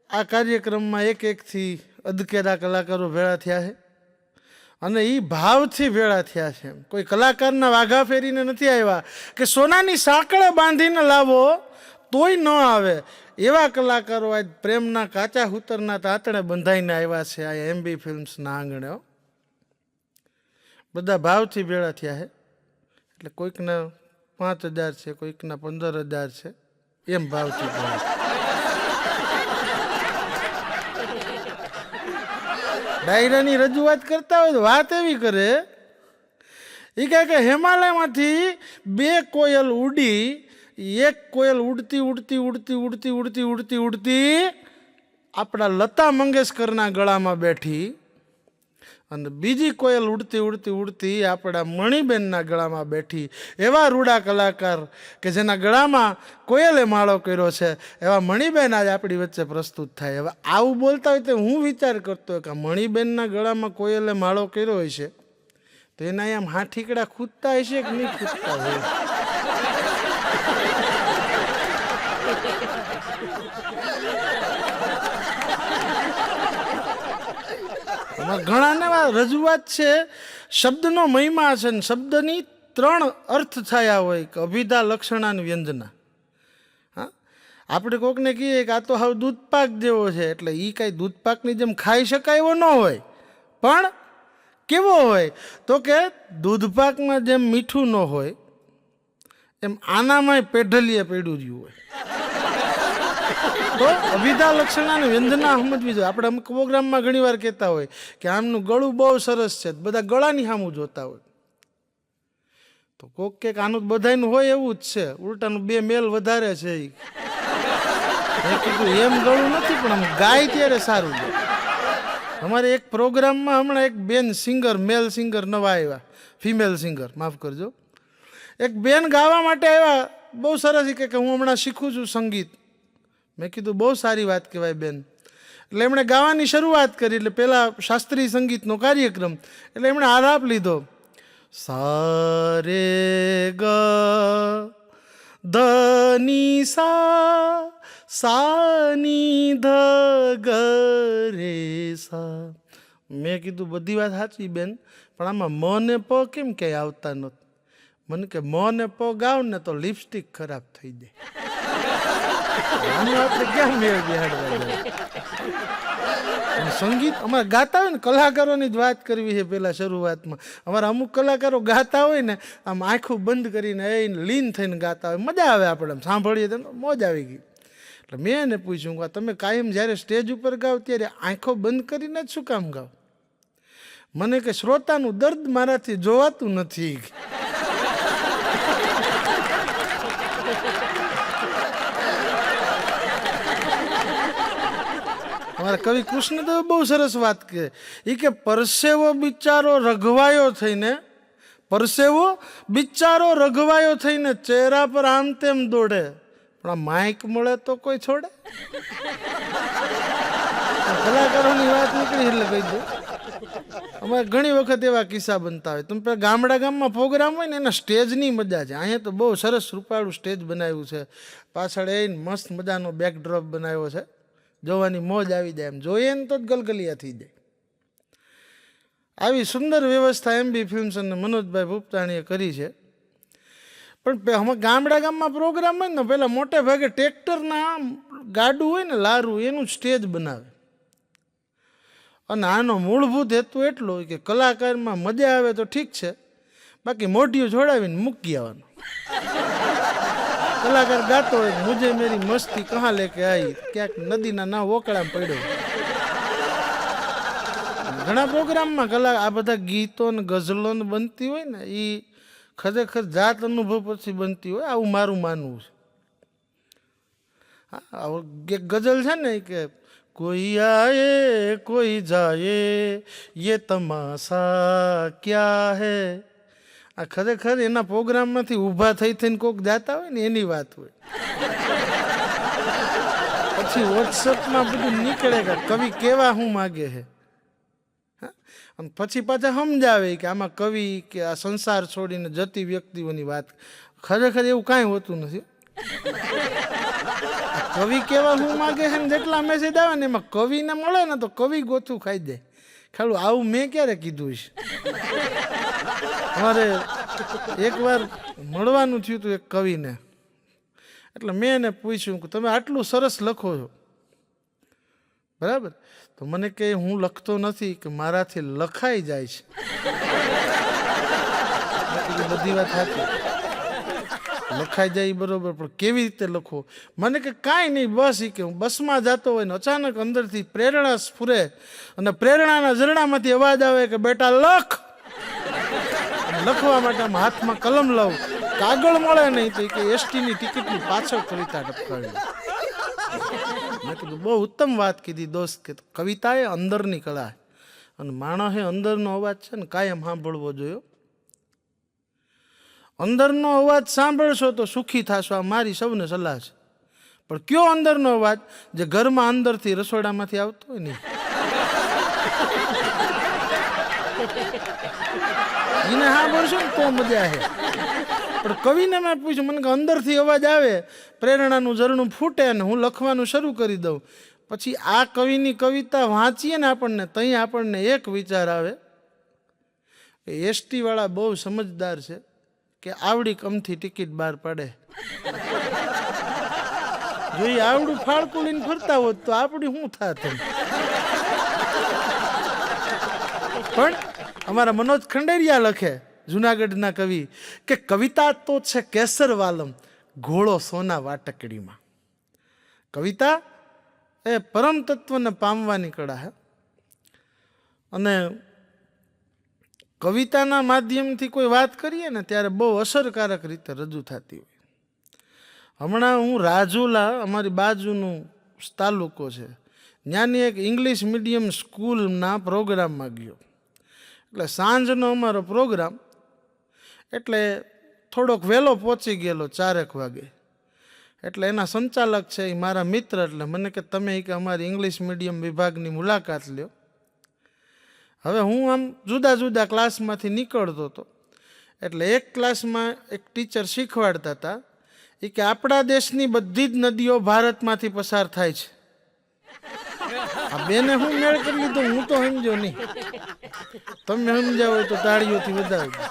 આ કાર્યક્રમમાં એકથી અધકેરા કલાકારો ભેળા થયા છે અને એ ભાવથી ભેળા થયા છે. કોઈ કલાકારના વાઘા ફેરીને નથી આવ્યા કે સોનાની સાંકળે બાંધીને લાવો તોય ન આવે. એવા કલાકારો આજ પ્રેમના કાચા હૂતરના તાંતણે બંધાઈને આવ્યા છે આ MB ફિલ્મ્સના આંગણે. બધા ભાવથી ભેળા થયા છે. એટલે કોઈકના 5,000 છે, કોઈકના 15,000 છે, એમ ભાવથી ભેળા. ડાયરાની રજૂઆત કરતા હોય તો વાત એવી કરે એ કહે કે હિમાલયમાંથી 2 કોયલ ઉડી, એક કોયલ ઉડતી ઉડતી ઉડતી ઉડતી ઉડતી ઉડતી ઉડતી આપણા લતા મંગેશકરના ગળામાં બેઠી અને બીજી કોયલ ઉડતી ઉડતી ઉડતી આપણા મણિબેનના ગળામાં બેઠી. એવા રૂડા કલાકાર કે જેના ગળામાં કોયલે માળો કર્યો છે એવા મણિબેન આજે આપણી વચ્ચે પ્રસ્તુત થાય. હવે આવું બોલતા હોય તો હું વિચાર કરતો હોય કે મણિબેનના ગળામાં કોયલે માળો કર્યો હોય છે તો એના આમ હાથીકડા ખૂદતા હશે કે નહીં ખૂદતા હોય? ઘણાને રજૂઆત છે, શબ્દનો મહિમા છે ને શબ્દની 3 અર્થ થયા હોય કે અભિધા, લક્ષણા અને વ્યંજના. હા, આપણે કોકને કહીએ કે આ તો હાવ દૂધપાક જેવો છે એટલે એ કાંઈ દૂધપાકની જેમ ખાઈ શકાય એવો ન હોય, પણ કેવો હોય તો કે દૂધપાકમાં જેમ મીઠું ન હોય એમ આનામાંય પેઢલીએ પડ્યું રહ્યું હોય. તો અભિધા, લક્ષણા અને વ્યંજના સમજવી જોઈએ. આપણે અમુક પ્રોગ્રામમાં ઘણી વાર કહેતા હોય કે આમનું ગળું બહુ સરસ છે, બધા ગળાની સામું જોતા હોય. તો કોક કે આનું બધાનું હોય એવું જ છે, ઉલટાનું 2 મેલ વધારે છે. મેં કીધું એમ ગળું નથી પણ આમ ગાય ત્યારે સારું છે. અમારે એક પ્રોગ્રામમાં હમણાં એક બેન સિંગર, મેલ સિંગર નવા આવ્યા, ફિમેલ સિંગર માફ કરજો, એક બેન ગાવા માટે આવ્યા. બહુ સરસ કે હું હમણાં શીખું છું સંગીત. મેં કીધું બહુ સારી વાત કહેવાય બેન. એટલે એમણે ગાવાની શરૂઆત કરી. એટલે પહેલાં શાસ્ત્રીય સંગીતનો કાર્યક્રમ એટલે એમણે આલાપ લીધો, સા રે ગ ધ ની સા ની ધ ગ રે સા. મેં કીધું બધી વાત સાચી બેન પણ આમાં મ ને પ કેમ ક્યાંય આવતા નહોતા. મને કે મ ને પ ગાવ ને તો લિપસ્ટિક ખરાબ થઈ જાય. આનું આપણે ક્યાં મેળ બેહાડવા? સંગીત અમારે ગાતા હોય ને કલાકારોની જ વાત કરવી છે. પહેલાં શરૂઆતમાં અમારા અમુક કલાકારો ગાતા હોય ને આમ આંખું બંધ કરીને લીન થઈને ગાતા હોય, મજા આવે આપણે સાંભળીએ તો મોજ આવી ગઈ. એટલે મેં એને પૂછ્યું કે તમે કાયમ જ્યારે સ્ટેજ ઉપર ગાઓ ત્યારે આંખો બંધ કરીને જ શું કામ ગાઓ? મને કે શ્રોતાનું દર્દ મારાથી જોવાતું નથી. અમારા કવિ કૃષ્ણદેવ બહુ સરસ વાત કહે. એ કે પરસેવો બિચારો રઘવાયો થઈને, પરસેવો બિચારો રઘવાયો થઈને ચહેરા પર આમ તેમ દોડે પણ આ માઇક મળે તો કોઈ છોડે? કલાકારોની વાત નીકળી એટલે કહી દઉં. અમારે ઘણી વખત એવા કિસ્સા બનતા હોય. તમે પેલા ગામમાં પ્રોગ્રામ હોય ને એના સ્ટેજની મજા છે. અહીંયા તો બહુ સરસ રૂપાળું સ્ટેજ બનાવ્યું છે, પાછળ એને મસ્ત મજાનો બેકડ્રોપ બનાવ્યો છે, જોવાની મોજ આવી જાય. એમ જોઈએ ને તો જ ગલગલિયા થઈ જાય. આવી સુંદર વ્યવસ્થા MB ફિલ્મ્સ અને મનોજભાઈ ભૂપતાણીએ કરી છે. પણ ગામમાં પ્રોગ્રામ હોય ને પહેલાં મોટે ભાગે ટ્રેક્ટરના ગાડું હોય ને લારું એનું સ્ટેજ બનાવે. અને આનો મૂળભૂત હેતુ એટલો હોય કે કલાકારમાં મજા આવે તો ઠીક છે, બાકી મોઢિયું જોડાવીને મૂકી આવવાનું. કલાકાર ગાતો હોય મુझे मेरी મસ્તી કહાં લેકે આવી, ક્યાંક નદીના ના વોકળામાં પડ્યો. ઘણા પ્રોગ્રામમાં આ બધા ગીતો ને ગઝલો ને બનતી હોય ને એ ખરેખર જાત અનુભવ પછી બનતી હોય, આવું મારું માનવું છે. હા, એક ગઝલ છે ને કે કોઈ આયે કોઈ જાયે યે તમાશા ક્યા હે. આ ખરેખર એના પ્રોગ્રામમાંથી ઊભા થઈને કોક જાતા હોય ને એની વાત હોય. પછી વોટ્સઅપમાં બધું નીકળે કે કવિ કેવા શું માગે છે. અને પછી પાછા સમજાવે કે આમાં કવિ કે આ સંસાર છોડીને જતી વ્યક્તિઓની વાત. ખરેખર એવું કાંઈ હોતું નથી. કવિ કેવા હું માગે છે ને જેટલા મેસેજ આવે ને એમાં કવિને મળે ને તો કવિ ગોથું ખાઈ દે. ખાલું આવું મેં ક્યારે કીધું છે. અમારે એકવાર મળવાનું થયું હતું એક કવિને, એટલે મેં એને પૂછ્યું કે તમે આટલું સરસ લખો છો, બરાબર? તો મને કહે હું લખતો નથી, કે મારાથી લખાઈ જાય છે. બધી વાત સાચી, લખાઈ જાય બરોબર, પણ કેવી રીતે લખો? મને કે કાંઈ નહીં, બસ એ કે હું બસમાં જતો હોય ને અચાનક અંદરથી પ્રેરણા સ્ફુરે અને પ્રેરણાના ઝરણામાંથી અવાજ આવે કે બેટા લખ. લખવા માટે હાથમાં કલમ લઉં, કાગળ મળે નહીં તો કે એસટીની ટિકિટની પાછળ કવિતા ટપકાવી. મેં કીધું બહુ ઉત્તમ વાત કીધી દોસ્ત, કે કવિતા એ અંદરની કળા અને માણસે અંદરનો અવાજ છે ને કાયમ સાંભળવો જોઈએ. અંદરનો અવાજ સાંભળશો તો સુખી થશો, આ મારી સૌને સલાહ છે. પણ કયો અંદરનો અવાજ? જે ઘરમાં અંદરથી રસોડામાંથી આવતો હોય ને એને સાંભળશો ને તો મજા છે. પણ કવિને મેં પૂછ્યું, મને કે અંદરથી અવાજ આવે, પ્રેરણાનું ઝરણું ફૂટે અને હું લખવાનું શરૂ કરી દઉં. પછી આ કવિની કવિતા વાંચીએ ને ત્યાં આપણને એક વિચાર આવે કે એસટી વાળા બહુ સમજદાર છે કે આવડી કમથી ટિકિટ બહાર પાડે. જો એ આવડું ફાળકું લઈને ફરતા હોત તો આપણી શું થાત. પણ અમારા મનોજ ખંડેરિયા લખે, જુનાગઢના કવિ, કે કવિતા તો છે કેસર વાલમ, ઘોળો સોના વાટકડીમાં. કવિતા એ પરમ તત્વને પામવાની કળા છે અને કવિતાના માધ્યમથી કોઈ વાત કરીએ ને ત્યારે બહુ અસરકારક રીતે રજૂ થતી હોય. હમણાં હું રાજુલા, અમારી બાજુનું તાલુકો છે, ત્યાંની એક ઇંગ્લિશ મીડિયમ સ્કૂલના પ્રોગ્રામમાં ગયો. એટલે સાંજનો અમારો પ્રોગ્રામ, એટલે થોડોક વહેલો પહોંચી ગયેલો 4 વાગે. એટલે એના સંચાલક છે એ મારા મિત્ર, એટલે મને કે તમે કે અમારી ઇંગ્લિશ મીડિયમ વિભાગની મુલાકાત લ્યો. હવે હું આમ જુદા જુદા ક્લાસમાંથી નીકળતો હતો, એટલે એક ક્લાસમાં એક ટીચર શીખવાડતા હતા એ કે આપણા દેશની બધી જ નદીઓ ભારતમાંથી પસાર થાય છે. આ બેને હું મેળ કરી લીધો, હું તો સમજો નહીં. તમે સમજાવ હોય તો તાળીઓથી વધાવજો.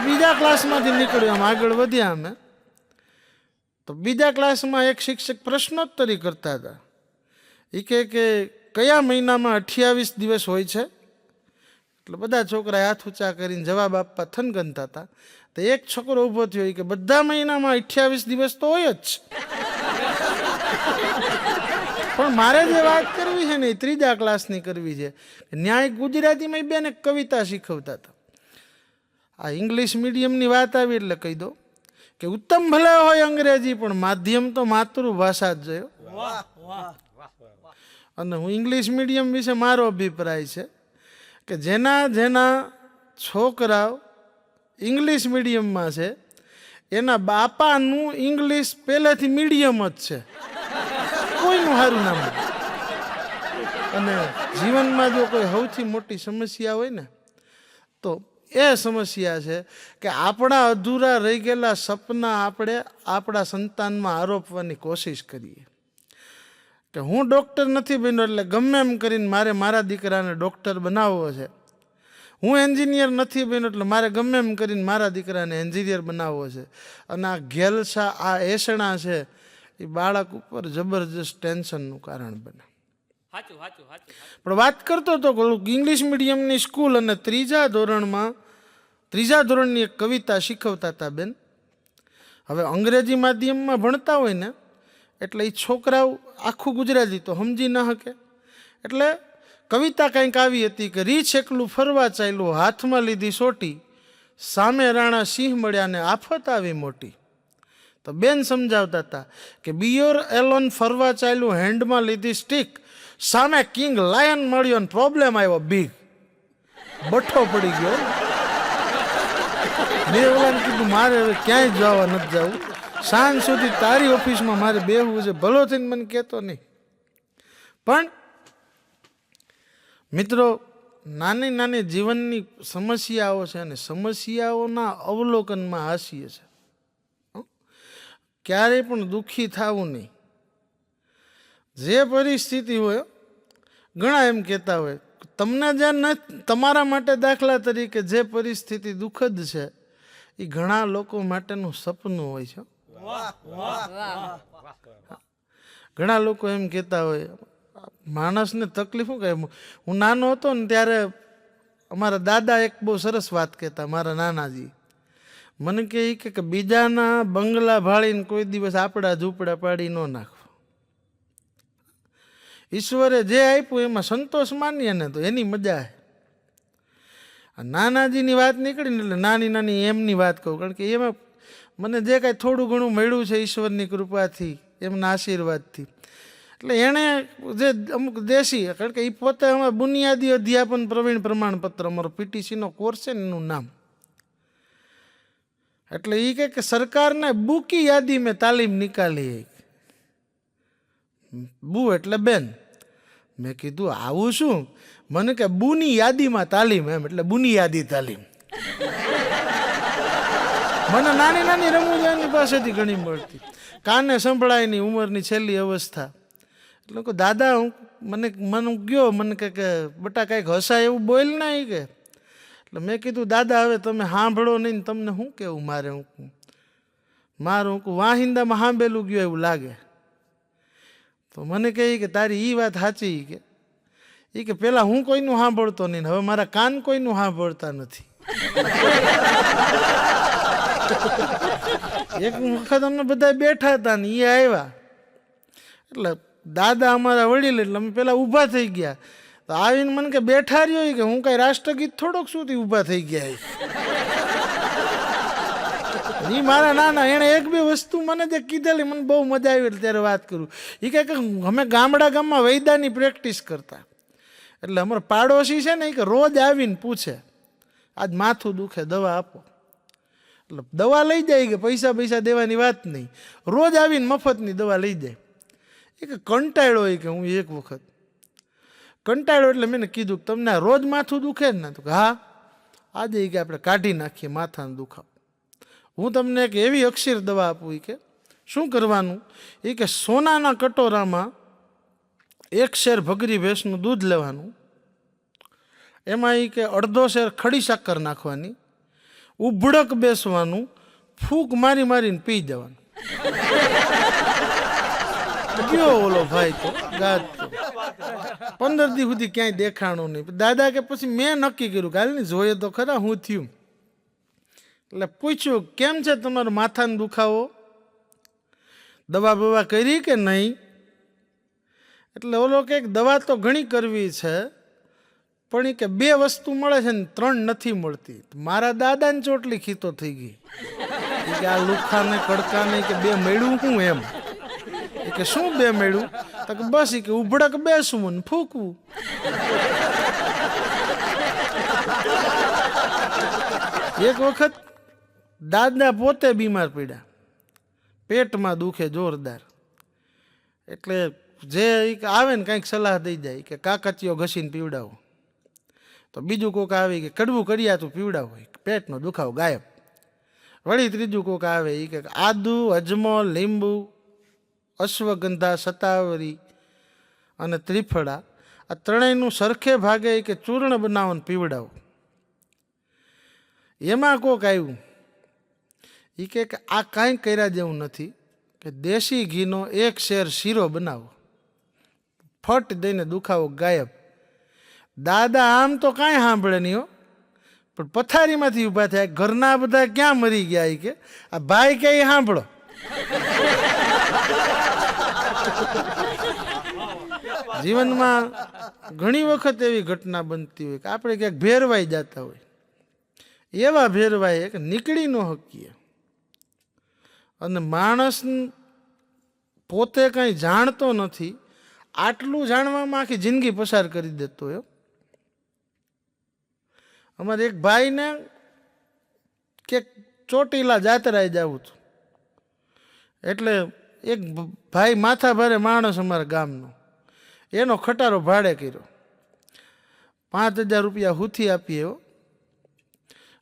બીજા ક્લાસમાંથી નીકળ્યો, આમ આગળ વધ્યા અમે, તો બીજા ક્લાસમાં એક શિક્ષક પ્રશ્નોત્તરી કરતા હતા. એ કે કયા મહિનામાં 28 દિવસ હોય છે? એટલે બધા છોકરા હાથ ઊંચા કરીને જવાબ આપવા થનગનતા હતા. તો એક છોકરો ઊભો થયો કે બધા મહિનામાં 28 દિવસ તો હોય જ. પણ મારે જે વાત કરવી છે ને એ ત્રીજા ક્લાસની કરવી છે. ન્યાય ગુજરાતીમાં બેન એક કવિતા શીખવતા હતા. આ ઇંગ્લિશ મીડિયમની વાત આવી એટલે કહી દો કે ઉત્તમ ભલે હોય અંગ્રેજી, પણ માધ્યમ તો માતૃભાષા જ જોયો. અને હું ઇંગ્લિશ મીડિયમ વિશે મારો અભિપ્રાય છે કે જેના છોકરાઓ ઇંગ્લિશ મીડિયમમાં છે એના બાપાનું ઇંગ્લિશ પહેલેથી મીડિયમ જ છે, કોઈનું સારું નામ. અને જીવનમાં જો કોઈ સૌથી મોટી સમસ્યા હોય ને તો એ સમસ્યા છે કે આપણા અધૂરા રહી ગયેલા સપના આપણે આપણા સંતાનમાં આરોપવાની કોશિશ કરીએ. કે હું ડૉક્ટર નથી બન્યો એટલે ગમે એમ કરીને મારે મારા દીકરાને ડૉક્ટર બનાવવો છે. હું એન્જિનિયર નથી બન્યો એટલે મારે ગમે એમ કરીને મારા દીકરાને એન્જિનિયર બનાવવો છે. અને આ ઘેલસા, આ એસણા છે એ બાળક ઉપર જબરજસ્ત ટેન્શનનું કારણ બને. પણ વાત કરતો હતો ઇંગ્લિશ મીડિયમની સ્કૂલ અને ત્રીજા ધોરણની એક કવિતા શીખવતા હતા બેન. હવે અંગ્રેજી માધ્યમમાં ભણતા હોય ને એટલે એ છોકરાઓ આખું ગુજરાતી તો સમજી ન શકે. એટલે કવિતા કંઈક આવી હતી કે રીછ એકલું ફરવા ચાલ્યું, હાથમાં લીધી સોટી, સામે રાણા સિંહ મળ્યા ને આફત આવી મોટી. તો બેન સમજાવતા હતા કે બિયોર એલોન ફરવા ચાલ્યું, હેન્ડમાં લીધી સ્ટીક, સામે કિંગ લાયન મળ્યો ને પ્રોબ્લેમ આવ્યો બિગ. બઠ્ઠો પડી ગયો. મેં ઓલાને કીધું મારે હવે ક્યાંય જવા નથી જવું, સાંજ સુધી તારી ઓફિસમાં મારે બેહવું છે, ભલો થઈને મને કહેતો નહીં. પણ મિત્રો, નાની નાની જીવનની સમસ્યાઓ છે અને સમસ્યાઓના અવલોકનમાં હાસ્ય છે. ક્યારેય પણ દુઃખી થવું નહીં. જે પરિસ્થિતિ હોય, ઘણા એમ કહેતા હોય તમને જે તમારા માટે દાખલા તરીકે જે પરિસ્થિતિ દુઃખદ છે એ ઘણા લોકો માટેનું સપનું હોય છે. ઘણા લોકો એમ કહેતા હોય માણસને તકલીફ શું કહે. હું નાનો હતો ને ત્યારે અમારા દાદા એક બહુ સરસ વાત કહેતા, મારા નાનાજી મને કે બીજાના બંગલા ભાળીને કોઈ દિવસ આપણા ઝૂંપડા પાડી ન નાખો. ઈશ્વરે જે આપ્યું એમાં સંતોષ માનીએ ને તો એની મજા છે. નાનાજીની વાત નીકળીને એટલે નાની નાની એમની વાત કહું, કારણ કે એમાં મને જે કાંઈ થોડું ઘણું મળ્યું છે ઈશ્વરની કૃપાથી, એમના આશીર્વાદથી. એટલે એણે જે અમુક દેશી, કારણ કે એ પોતે અમારા બુનિયાદી અધ્યાપન પ્રવીણ પ્રમાણપત્ર અમારો પીટીસીનો કોર્સ છે ને એનું નામ. એટલે એ કહે કે સરકારને બુકી યાદી મેં તાલીમ નિકાલી. બુ એટલે બેન. મેં કીધું આવું શું? મને કે બુની યાદીમાં તાલીમ, એમ એટલે બુનિયાદી તાલીમ. મને નાની નાની રમૂજાની પાસેથી ઘણી મળતી, કાને સંભળાયની ઉંમરની છેલ્લી અવસ્થા. એટલે કહું દાદા હું મને ગયો, મને કે બટા કાંઈક હસાય એવું બોલ ના કે. એટલે મેં કીધું દાદા હવે તમે સાંભળો નહીં ને તમને શું કેવું મારું વાહિંદામાં સાંભળેલું ગયો એવું લાગે. તો મને કહે કે તારી એ વાત સાચી કે પેલા હું કોઈનું સાંભળતો નહીં, હવે મારા કાન કોઈનું સાંભળતા નથી. એક વખત અમે બધા બેઠા હતા ને એ આવ્યા, એટલે દાદા અમારા વડીલ, એટલે અમે પેલા ઊભા થઈ ગયા. તો આવીને મને કે બેઠા રહ્યો કે હું કઈ રાષ્ટ્રગીત થોડોક સુધી ઊભા થઈ ગયા. એ મારા નાના એણે એક બે વસ્તુ મને જે કીધેલી મને બહુ મજા આવી, ત્યારે વાત કરું. એ કહે કે અમે ગામમાં વૈદાની પ્રેક્ટિસ કરતા. એટલે અમારા પાડોશી છે ને એ કે રોજ આવીને પૂછે આજ માથું દુખે દવા આપો. એટલે દવા લઈ જાય કે પૈસા દેવાની વાત નહીં, રોજ આવીને મફતની દવા લઈ જાય. એ કે કંટાળ્યો હોય કે હું એક વખત કંટાળ્યો, એટલે મેં કીધું કે તમને રોજ માથું દુખે ને? તો હા આજે કે આપણે કાઢી નાખીએ માથાનો દુખાવો. હું તમને એક એવી અક્ષીર દવા આપું. કે શું કરવાનું? એ કે સોનાના કટોરામાં 1 શેર ભગરી ભેંસનું દૂધ લેવાનું, એમાં એ કે અડધો શેર ખડી સાકર નાખવાની, ઉભડક બેસવાનું, ફૂંક મારીને પી જવાનું. ગયો ઓલો ભાઈ તો ગાત 15 દી સુધી ક્યાંય દેખાણું નહીં. દાદા કે પછી મેં નક્કી કર્યું કાલ ને જોઈએ તો ખરા હું થયું. એટલે પૂછ્યું કેમ છે તમારો માથાનો દુખાવો, દવા બવા કરી કે નહીં? એટલે ઓલો કે દવા તો ઘણી કરવી છે પણ એ કે 2 વસ્તુ મળે છે ને 3 નથી મળતી. મારા દાદાને ચોટલી ખીતો થઈ ગઈ કે આ લુખાને કડકાને કે 2 મળ્યું હું એમ. એ કે શું 2 મળ્યું? તો કે બસ એ કે ઉભડક બેસવું ને ફૂંકવું. એક વખત દાદા પોતે બીમાર પડ્યા, પેટમાં દુખે જોરદાર. એટલે જે આવે ને કંઈક સલાહ દઈ જાય કે કાકચીઓ ઘસીને પીવડાવો. તો બીજું કોક આવે કે કડવું કડિયાતું પીવડાવો, પેટનો દુખાવો ગાયબ. વળી ત્રીજું કોક આવે એ કે આદુ, અજમો, લીંબુ, અશ્વગંધા, શતાવરી અને ત્રિફળા આ ત્રણેયનું સરખે ભાગે કે ચૂર્ણ બનાવો પીવડાવો. એમાં કોક આવ્યું એ કે આ કાંઈ કર્યા જેવું નથી, કે દેશી ઘીનો 1 શેર શીરો બનાવો, ફટ દઈને દુખાવો ગાયબ. દાદા આમ તો કાંઈ સાંભળે નહીં હો, પણ પથારીમાંથી ઊભા થયા. ઘરના બધા ક્યાં મરી ગયા કે આ ભાઈ કે સાંભળો. જીવનમાં ઘણી વખત એવી ઘટના બનતી હોય કે આપણે ક્યાંક ભેરવાઈ જતા હોય, એવા ભેરવાય કે નીકળી ન શકીએ. અને માણસ પોતે કંઈ જાણતો નથી, આટલું જાણવામાં આખી જિંદગી પસાર કરી દેતો હોય. અમારે એક ભાઈને કે ચોટીલા જાત્રાએ જવું હતું, એટલે એક ભાઈ માથા ભારે માણસ અમારા ગામનો, એનો ખટારો ભાડે કર્યો, 5000 રૂપિયા હુથી આપીએ.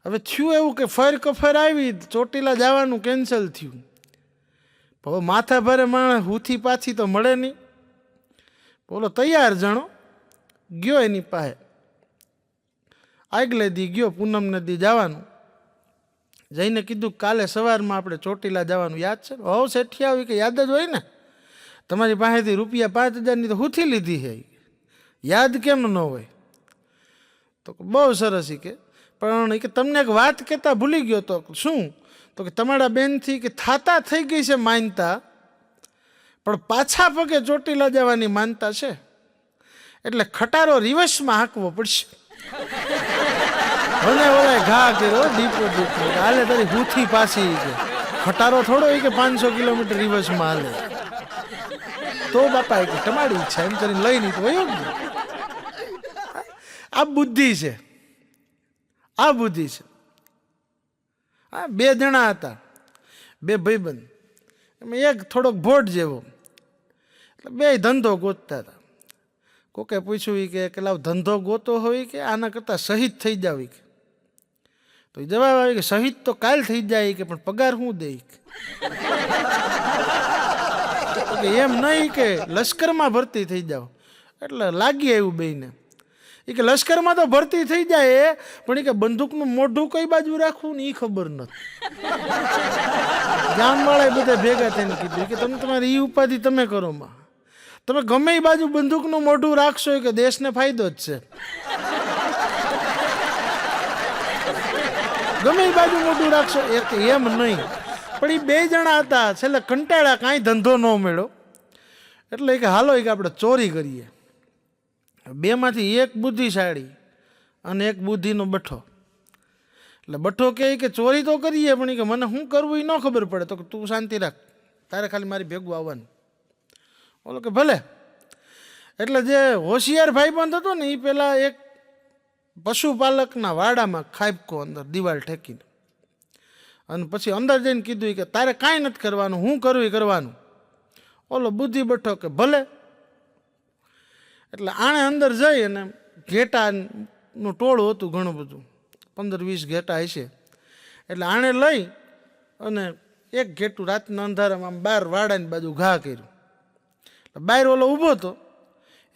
હવે થયું એવું કે ફર કફર આવી, ચોટીલા જવાનું કેન્સલ થયું. હવે માથા ભારે માણસ હુથી પાછી તો મળે નહીં. બોલો તૈયાર જાણો ગયો એની પાસે. આગલે દી ગયો, પૂનમ નદી જવાનું. જઈને કીધું કાલે સવારમાં આપણે ચોટીલા જવાનું યાદ છે? હવ શેઠિયા આવી કે યાદ જ હોય ને, તમારી પાસેથી રૂપિયા 5,000ની તો હુથી લીધી છે, યાદ કેમ ન હોય? તો બહુ સરસ કે પણ કે તમને એક વાત કહેતા ભૂલી ગયો. તો શું? તો કે તમારા બેનથી કે થાતા થઈ ગઈ છે માનતા, પણ પાછા પગે ચોટીલા જવાની માનતા છે, એટલે ખટારો રિવર્સમાં હાંકવો પડશે. મને ઓલા ઘા કર્યો દીપો દીપો, હાલે તારી હુથી પાછી કે ખટારો થોડો કે 500 કિલોમીટર રિવર્સમાં હાલે. તો બાપા કે તમારી ઈચ્છા એમ કરીને લઈ નહીં તો વયો જ. આ બુદ્ધિ છે, આ બુદ્ધિ છે. હા, 2 જણા હતા, 2 ભાઈબંધ. એમાં એક થોડોક ભોટ જેવો, એટલે 2 ધંધો ગોતતા હતા. કોકે પૂછ્યું કે લાવ ધંધો ગોતો હોય કે આના કરતાં શહીદ થઈ જાવ કે? તો જવાબ આવે કે શહીદ તો કાલ થઈ જાય કે પણ પગાર શું દે? એમ નહીં કે લશ્કરમાં ભરતી થઈ જાવ. એટલે લાગી આવ્યું બેયને. એ કે લશ્કરમાં તો ભરતી થઈ જાય, પણ એ કે બંદૂકનું મોઢું કઈ બાજુ રાખવું ને એ ખબર નથી. ગામવાળા બધા ભેગા થઈને કીધું કે તમે તમારી એ ઉપાધિ તમે કરો માં, તમે ગમે એ બાજુ બંદૂકનું મોઢું રાખશો કે દેશને ફાયદો જ છે. ગમે એ બાજુ મોઢું રાખશો એમ નહીં. પણ એ 2 જણા હતા, છેલ્લે કંટાળ્યા, કાંઈ ધંધો ન મળ્યો, એટલે કે હાલો કે આપણે ચોરી કરીએ. 2 માંથી એક બુદ્ધિશાળી અને એક બુદ્ધિનો બઠ્ઠો. એટલે બઠ્ઠો કહે કે ચોરી તો કરીએ, પણ કે મને શું કરવું એ ન ખબર પડે. તો તું શાંતિ રાખ, તારે ખાલી મારી ભેગું આવવાનું. બોલો કે ભલે. એટલે જે હોશિયાર ભાઈબંધ હતો ને એ પેલા એક પશુપાલકના વાડામાં ખાઈપકો અંદર દિવાલ ઠેકીને, અને પછી અંદર જઈને કીધું કે તારે કાંઈ નથી કરવાનું, હું કરું એ કરવાનું. ઓલો બુદ્ધિ બઠ્ઠો કે ભલે. એટલે આણે અંદર જઈ અને ઘેટાનું ટોળું હતું ઘણું બધું, 15-20 ઘેટા હશે. એટલે આણે લઈ અને એક ઘેટું રાતના અંધારામાં આમ બહાર વાડાની બાજુ ઘા કર્યું. બહાર ઓલો ઊભો હતો,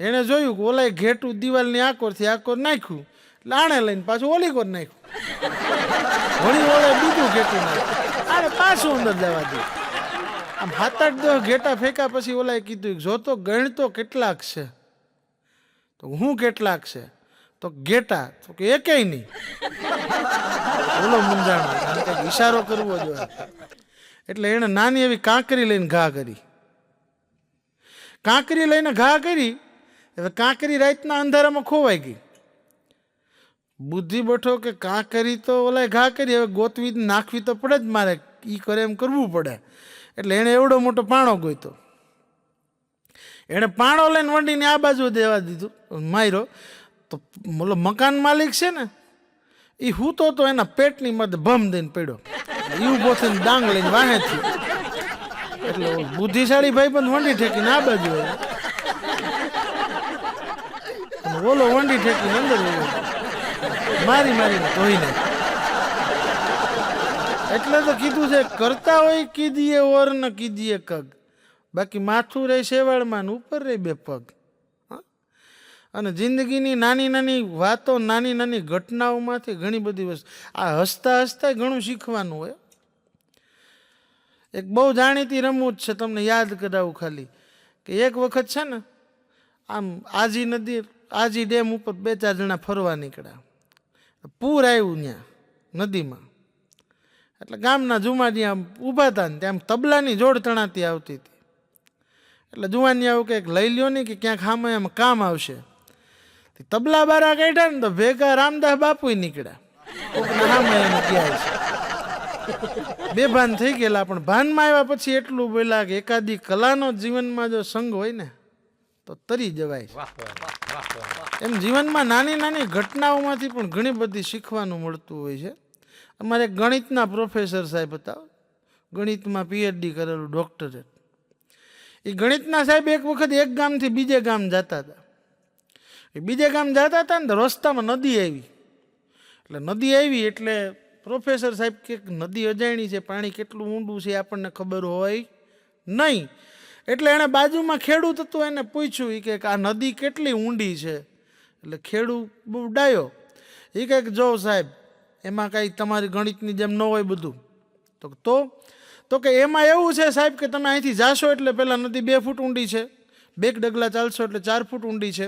એણે જોયું કે ઓલા ઘેટું દિવાલની આકોરથી આકોર નાખ્યું. એટલે આણે લઈને પાછું ઓલી કોર નાખ્યું. વળી ઓલા બીજું ઘેટું નાખ્યું, આણે પાછું અંદર જવા દે. આમ 7-8 ઘેટા ફેંકા પછી ઓલાએ કીધું જોતો ગણતો કેટલાક છે? તો હું કેટલાક છે? તો ઘેટા. તો કે એકેય નહીં. ઓલો મૂંઝાણો, કંઈક ઈશારો કરવો જોઈએ. એટલે એણે નાની એવી કાંકરી લઈને ઘા કરી. કાંકરી લઈને ઘા કરી, હવે કાંકરી રાતના અંધારામાં ખોવાઈ ગઈ. બુદ્ધિ બઠો કે કાંકરી તો ઓલા ઘા કરી, હવે ગોતવી નાખવી તો પડે જ મારે, ઈ કરે એમ કરવું પડે. એટલે એણે એવડો મોટો પાણો ગોઈતો. એણે પાણો લઈને વંડીને આ બાજુ દેવા દીધું, માર્યો. તો ઓલો મકાન માલિક છે ને, એ હૂતો તો એના પેટની મધ્ય ભમ દઈને પડ્યો. એ ઊભો થઈને ડાંગ લઈને વાહેથી. એટલે બુદ્ધિશાળી ભાઈ પણ વંડી ઠેકીને આ બાજુ આવ્યો, ઓલો વંડી ઠેકીને અંદર મારી મારીને ધોઈને. એટલે તો કીધું છે કરતા હોય કીધીએ ઓર ન કીધીએ કગ, બાકી માથું રહે શેવાળમાં ઉપર રહે 2 પગ. અને જિંદગીની નાની નાની વાતો, નાની નાની ઘટનાઓમાંથી ઘણી બધી વસ્તુ, આ હસતા હસતા ઘણું શીખવાનું હોય. એક બહુ જાણીતી રમૂજ છે, તમને યાદ કરાવું ખાલી. કે એક વખત છે ને આમ આજી નદી, આજી ડેમ ઉપર 2-4 જણા ફરવા નીકળ્યા. પૂર આવ્યું ત્યાં નદીમાં. એટલે ગામના જુમાજી આમ ઊભા હતા ને ત્યાં તબલાની જોડ તણાતી આવતી હતી. એટલે જુવાની આવું કંઈક લઈ લ્યો નહીં કે ક્યાંક સામે એમ કામ આવશે. તબલા બારા કાઢ્યા ને તો ભેગા રામદાસ બાપુ નીકળ્યા. સામે એમ ગયા છે, બેભાન થઈ ગયેલા. પણ ભાનમાં આવ્યા પછી એટલું બોલ્યા કે એકાદી કલાનો જીવનમાં જો સંગ હોય ને તો તરી જવાય. એમ જીવનમાં નાની નાની ઘટનાઓમાંથી પણ ઘણી બધી શીખવાનું મળતું હોય છે. અમારે ગણિતના પ્રોફેસર સાહેબ હતા, ગણિતમાં PhD કરેલું ડૉક્ટરે. એ ગણિતના સાહેબ એક વખત એક ગામથી બીજે ગામ જતા હતા. એ બીજે ગામ જતા હતા ને તો રસ્તામાં નદી આવી. એટલે નદી આવી એટલે પ્રોફેસર સાહેબ કે નદી અજાણી છે, પાણી કેટલું ઊંડું છે આપણને ખબર હોય નહીં. એટલે એણે બાજુમાં ખેડૂત હતું, એને પૂછ્યું કે આ નદી કેટલી ઊંડી છે. એટલે ખેડૂત બહુ ડાયો, એ કંઈક જો સાહેબ એમાં કાંઈ તમારી ગણિતની જેમ ન હોય બધું. તો કે એમાં એવું છે સાહેબ કે તમે અહીંથી જાશો એટલે પહેલાં નદી 2 ફૂટ ઊંડી છે, 2 ડગલા ચાલશો એટલે 4 ફૂટ ઊંડી છે,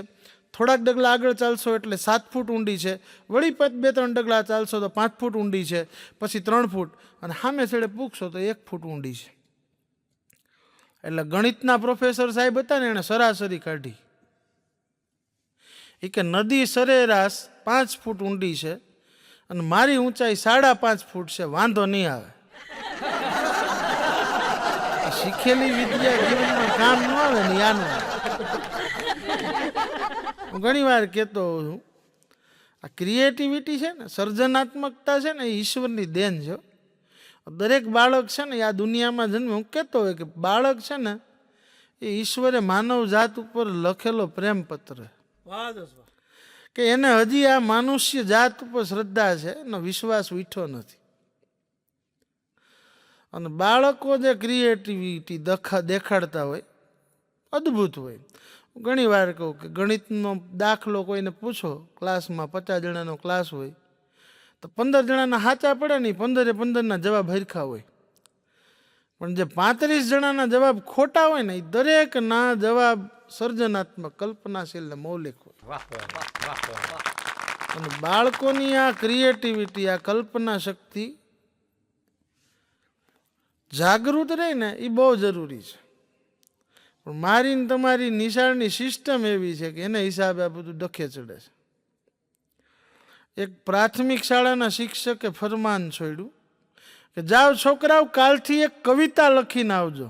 થોડાક ડગલા આગળ ચાલશો એટલે 7 ફૂટ ઊંડી છે, વળી 2-3 ડગલા ચાલશો તો 5 ફૂટ ઊંડી છે, પછી 3 ફૂટ, અને સામે છેડે પૂછશો તો 1 ફૂટ ઊંડી છે. એટલે ગણિતના પ્રોફેસર સાહેબ હતા ને, એણે સરાસરી કાઢી. એ કે નદી સરેરાશ 5 ફૂટ ઊંડી છે અને મારી ઊંચાઈ 5.5 ફૂટ છે, વાંધો નહીં આવે. શીખેલી વિદ્યા જીવનમાં કામ ન આવે ને યાનું. હું ઘણી વાર કહેતો હોઉં છું, આ ક્રિએટિવિટી છે ને, સર્જનાત્મકતા છે ને, એ ઈશ્વરની દેન છે. દરેક બાળક છે ને, આ દુનિયામાં જન્મે, હું કહેતો હોય કે બાળક છે ને એ ઈશ્વરે માનવ જાત ઉપર લખેલો પ્રેમપત્ર કે એને હજી આ મનુષ્ય જાત ઉપર શ્રદ્ધા છે, એનો વિશ્વાસ ઉઠ્યો નથી. અને બાળકો જે ક્રિએટિવિટી દેખાડતા હોય અદ્ભુત હોય. ઘણી વાર કહું કે ગણિતનો દાખલો કોઈને પૂછો, ક્લાસમાં 50 જણાનો ક્લાસ હોય તો 15 જણાના સાચા પડે ને, 15 જવાબ હરખા હોય. પણ જે 35 જણાના જવાબ ખોટા હોય ને, એ દરેકના જવાબ સર્જનાત્મક, કલ્પનાશીલ ને મૌલિક હોય. અને બાળકોની આ ક્રિએટિવિટી, આ કલ્પના શક્તિ જાગૃત રહે ને, એ બહુ જરૂરી છે. પણ મારી ને તમારી નિશાળની સિસ્ટમ એવી છે કે એને હિસાબે આ બધું ડખે ચડે છે. એક પ્રાથમિક શાળાના શિક્ષકે ફરમાન છોડ્યું કે જાઓ છોકરાઓ, કાલથી એક કવિતા લખીને આવજો.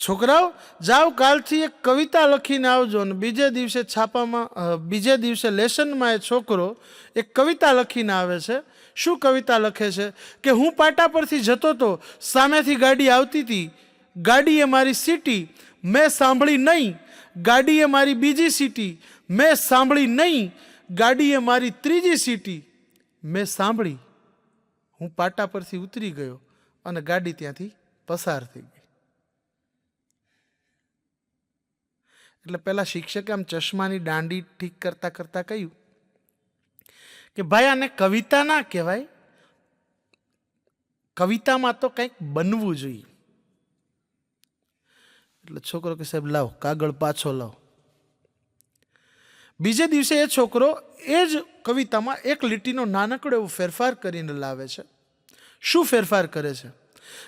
છોકરાઓ જાઓ, કાલથી એક કવિતા લખીને આવજો. અને બીજે દિવસે લેસનમાં એ છોકરો એક કવિતા લખીને આવે છે. શું કવિતા લખે છે કે હું પાટા પરથી જતો હતો, સામેથી ગાડી આવતી હતી, ગાડીએ મારી સીટી મેં સાંભળી નહીં, ગાડીએ મારી બીજી સીટી મેં સાંભળી નહીં, ગાડીએ મારી ત્રીજી સીટી મેં સાંભળી. હું પાટા પરથી ઉતરી ગયો અને ગાડી ત્યાંથી પસાર થઈ ગઈ. એટલે પેલા શિક્ષકે આમ ચશ્માની દાંડી ઠીક કરતા કરતા કહ્યું કે ભાઈ આને કવિતા ના કહેવાય, કવિતામાં તો કંઈક બનવું જોઈએ. એટલે છોકરો કે સાહેબ લાવો કાગળ પાછો લાવો. બીજે દિવસે એ છોકરો એ જ કવિતામાં એક લીટીનો નાનકડો એવો ફેરફાર કરીને લાવે છે. શું ફેરફાર કરે છે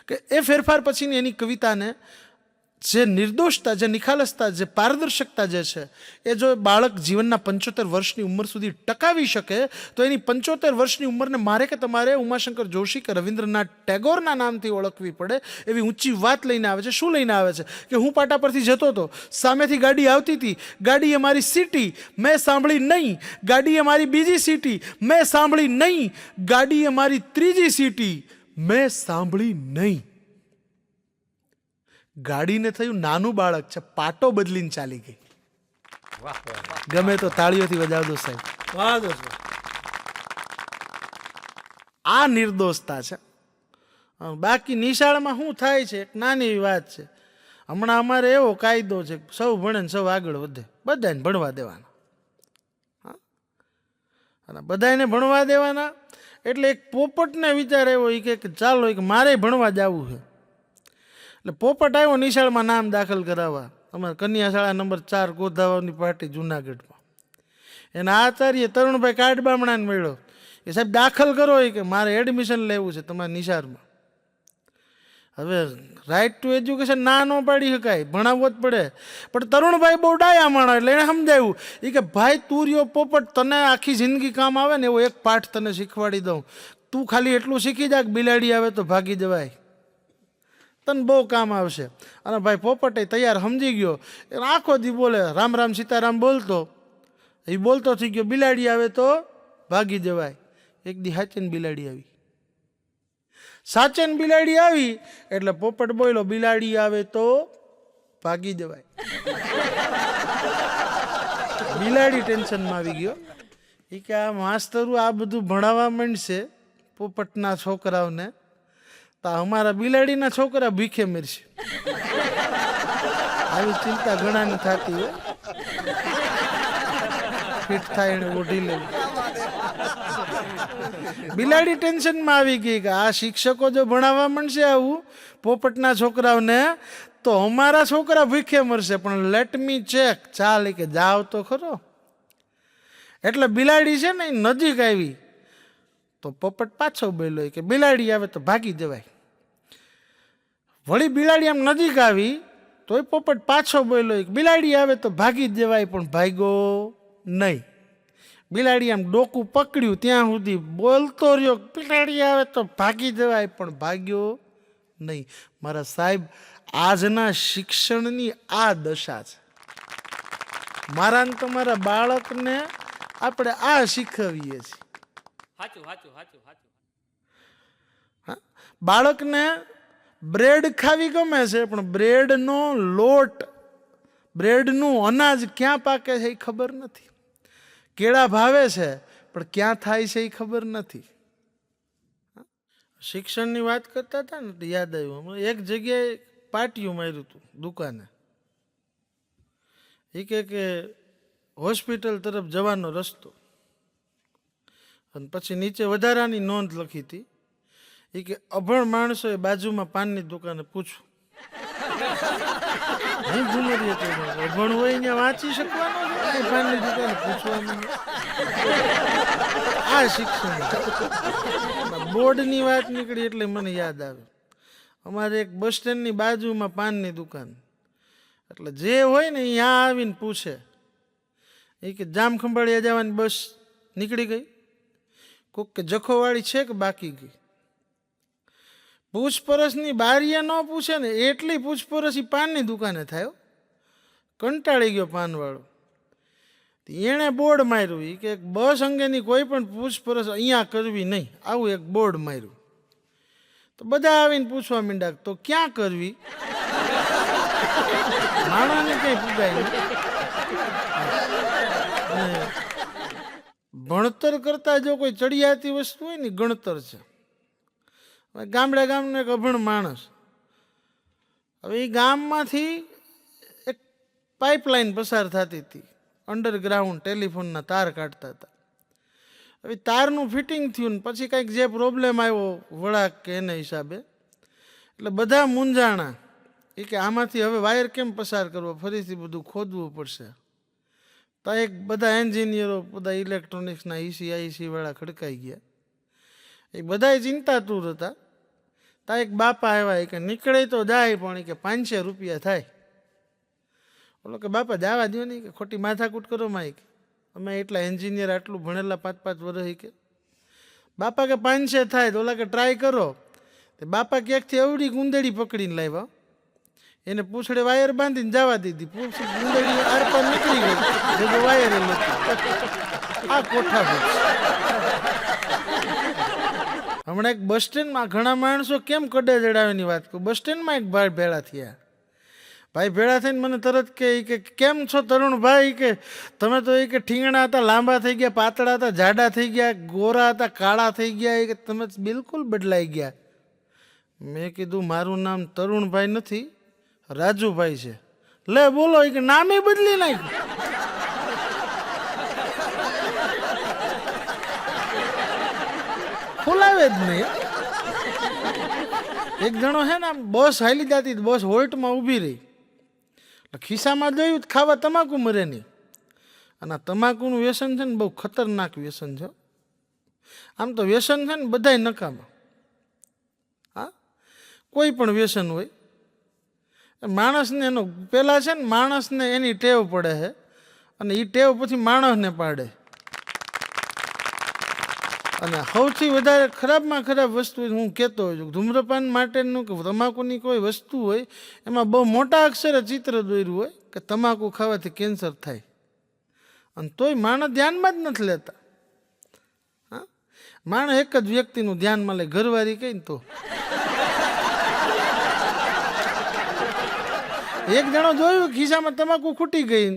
કે એ ફેરફાર પછીની એની કવિતાને જે નિર્દોષતા, જે નિખાલસતા, જે પારદર્શકતા જે છે, એ જો બાળક જીવનના 75 વર્ષની ઉંમર સુધી ટકાવી શકે તો એની 75 વર્ષની ઉંમરને મારે કે તમારે ઉમાશંકર જોશી કે રવિન્દ્રનાથ ટેગોરના નામથી ઓળખવી પડે એવી ઊંચી વાત લઈને આવે છે. શું લઈને આવે છે કે હું પાટા પરથી જતો હતો, સામેથી ગાડી આવતી હતી, ગાડીએ મારી સીટી મેં સાંભળી નહીં, ગાડીએ મારી બીજી સીટી મેં સાંભળી નહીં, ગાડીએ મારી ત્રીજી સીટી મેં સાંભળી નહીં. ગાડીને થયું નાનું બાળક છે, પાટો બદલીને ચાલી ગઈ. ગમે તો તાળીઓથી વજાવજો સાહેબ. આ નિર્દોષતા છે. બાકી નિશાળમાં શું થાય છે, એક નાની એવી વાત છે. હમણાં અમારે એવો કાયદો છે, સૌ ભણે ને સૌ આગળ વધે, બધાને ભણવા દેવાના. અને બધાને ભણવા દેવાના એટલે એક પોપટને વિચાર એવો કે ચાલો મારે ભણવા જવું છે. એટલે પોપટ આવ્યો નિશાળમાં નામ દાખલ કરાવવા, અમારે કન્યા શાળા નંબર 4 ગોધાવાની પાર્ટી જુનાગઢમાં. એના આચાર્ય તરુણભાઈ કાડબામણાને મળ્યો કે સાહેબ દાખલ કરો, કે મારે એડમિશન લેવું છે તમારા નિશાળમાં. હવે રાઇટ ટુ એજ્યુકેશન ના ન પાડી શકાય, ભણાવવો જ પડે. પણ તરુણભાઈ બહુ ડાયા માણસ એટલે એને સમજાવ્યું કે ભાઈ તું રહ્યો પોપટ, તને આખી જિંદગી કામ આવે ને એવો એક પાઠ તને શીખવાડી દઉં. તું ખાલી એટલું શીખી જા કે બિલાડી આવે તો ભાગી જવાય, તને બહુ કામ આવશે. અને ભાઈ પોપટ તૈયાર સમજી ગયો. આખો દી બોલે રામ રામ સીતારામ બોલતો, એ બોલતો થઈ ગયો બિલાડી આવે તો ભાગી જવાય. એક દી સાચેને બિલાડી આવી, સાચેને બિલાડી આવી એટલે પોપટ બોલ્યો બિલાડી આવે તો ભાગી જવાય. બિલાડી ટેન્શનમાં આવી ગયો. એ કે આ માસ્તરું આ બધું ભણાવવા માંડશે પોપટના છોકરાઓને તો અમારા બિલાડીના છોકરા ભીખે મરશે. આવી ચિંતા ઘણાને થતી હોય. ફિટ થાય એને ઓઢી લેવું. બિલાડી ટેન્શનમાં આવી ગઈ કે આ શિક્ષકો જો ભણાવવા માંડશે આવું પોપટના છોકરાઓને તો અમારા છોકરા ભીખે મરશે. પણ લેટ મી ચેક, ચાલ કે જાવ તો ખરો. એટલે બિલાડી છે ને એ નજીક આવી તો પોપટ પાછો બોલ્યો કે બિલાડી આવે તો ભાગી જવાય. વળી બિલાડી આમ નજીક આવી તોય પોપટ પાછો બોલ્યો કે બિલાડી આવે તો ભાગી જવાય, પણ ભાગ્યો નહીં. બિલાડી આમ ડોકું પકડ્યું ત્યાં સુધી બોલતો રહ્યો બિલાડી આવે તો ભાગી જવાય, પણ ભાગ્યો નહીં. મારા સાહેબ, આજના શિક્ષણની આ દશા છે. મારા ને તમારા બાળકને આપણે આ શીખવીએ છીએ. બાળકને બ્રેડ ખાવી ગમે છે, પણ બ્રેડનો લોટ, બ્રેડનું અનાજ ક્યાં પાકે છે એ ખબર નથી. કેળા ભાવે છે પણ ક્યાં થાય છે એ ખબર નથી. શિક્ષણની વાત કરતા હતા ને તો યાદ આવ્યું, એક જગ્યાએ પાટિયું માર્યું હતું દુકાને. એ કે હોસ્પિટલ તરફ જવાનો રસ્તો, અને પછી નીચે વધારાની નોંધ લખી હતી. એ કે અભણ માણસોએ બાજુમાં પાનની દુકાને પૂછવું. હું ઘુમરીએ તો અભણ હોય અહીંયા વાંચી શકવાનું છે, પાનની દુકાને પૂછવાનું. આ શિક્ષણ. બોર્ડની વાત નીકળી એટલે મને યાદ આવે, અમારે એક બસ સ્ટેન્ડની બાજુમાં પાનની દુકાન. એટલે જે હોય ને અહીંયા આવીને પૂછે એ કે જામખંભાળિયા જવાની બસ નીકળી ગઈ, કોક કે જખોવાળી છે કે બાકી ગઈ. પૂછપરછની બારીએ ન પૂછે ને એટલી પૂછપરછ પાનની દુકાને થાય. કંટાળી ગયો પાનવાળો. એણે બોર્ડ માર્યું એ કે બસ અંગેની કોઈ પણ પૂછપરછ અહીંયા કરવી નહીં, આવું એક બોર્ડ માર્યું. તો બધા આવીને પૂછવા માંડ્યા તો ક્યાં કરવી. માણાને કઈ પૂગાય નહીં. ભણતર કરતા જો કોઈ ચડિયાતી વસ્તુ હોય ને ગણતર છે. ગામડે ગામનો એક અભણ માણસ, હવે એ ગામમાંથી એક પાઇપલાઇન પસાર થતી હતી, અંડરગ્રાઉન્ડ ટેલિફોનના તાર કાઢતા હતા. હવે તારનું ફિટિંગ થયું ને પછી કંઈક જે પ્રોબ્લેમ આવ્યો વળાક કે એના હિસાબે, એટલે બધા મૂંઝાણા. એ કે આમાંથી હવે વાયર કેમ પસાર કરવો, ફરીથી બધું ખોદવું પડશે. તો એક બધા એન્જિનિયરો, બધા ઇલેક્ટ્રોનિક્સના આઈસી વાળા ખડકાઈ ગયા. એ બધા ચિંતાતુર હતા. તા એક બાપા આવ્યા કે નીકળે તો જાય, પણ કે 500 રૂપિયા થાય. બોલો કે બાપા જવા દો નહીં, કે ખોટી માથાકૂટ કરો માં, કે અમે એટલા એન્જિનિયર આટલું ભણેલા 5-5 વર્ષ. કે બાપા કે 500 થાય તો ઓલા કે ટ્રાય કરો. તે બાપા ક્યાંકથી અવડી ગુંદડી પકડીને લાવ્યા, એને પૂછડે વાયર બાંધીને જવા દીધી. ગુંદડી આરપાર નીકળી ગઈ, ભેગો વાયર આ કોઠા. હમણાં એક બસ સ્ટેન્ડમાં ઘણા માણસો કેમ કડે જડાવીની વાત કરું. બસ સ્ટેન્ડમાં એક ભાઈ ભેળા થયા. ભાઈ ભેળા થઈને મને તરત કે કેમ છો તરુણભાઈ, કે તમે તો એ કે ઠીંગણા હતા, લાંબા થઈ ગયા, પાતળા હતા, જાડા થઈ ગયા, ગોરા હતા, કાળા થઈ ગયા, એ કે તમે બિલકુલ બદલાઈ ગયા. મેં કીધું મારું નામ તરુણભાઈ નથી, રાજુભાઈ છે. લે બોલો, એ કે નામે બદલી નાખ્યું. ખોલાવે જ નહીં. એક જણો છે ને આમ બસ હાલી જતી, બસ હોલ્ટમાં ઊભી રહી, ખિસ્સામાં જોયું ખાવા તમાકુ મરે નહીં. અને આ તમાકુનું વ્યસન છે ને બહુ ખતરનાક વ્યસન છે. આમ તો વ્યસન છે ને બધાય નકામા. હા, કોઈ પણ વ્યસન હોય માણસને એનો પહેલાં છે ને માણસને એની ટેવ પડે છે, અને એ ટેવ પછી માણસને પાડે. અને સૌથી વધારે ખરાબમાં ખરાબ વસ્તુ હું કહેતો હોઉં છું, ધૂમ્રપાન માટેનું કે તમાકુની કોઈ વસ્તુ હોય એમાં બહુ મોટા અક્ષરે ચિત્ર દોર્યું હોય કે તમાકુ ખાવાથી કેન્સર થાય, અને તોય માણસ ધ્યાનમાં જ નથી લેતા. હા, માણસ એક જ વ્યક્તિનું ધ્યાનમાં લે, ઘરવાળી કહીને તો. એક જણો જોયું ખિસ્સામાં તમાકુ ખૂટી ગઈ,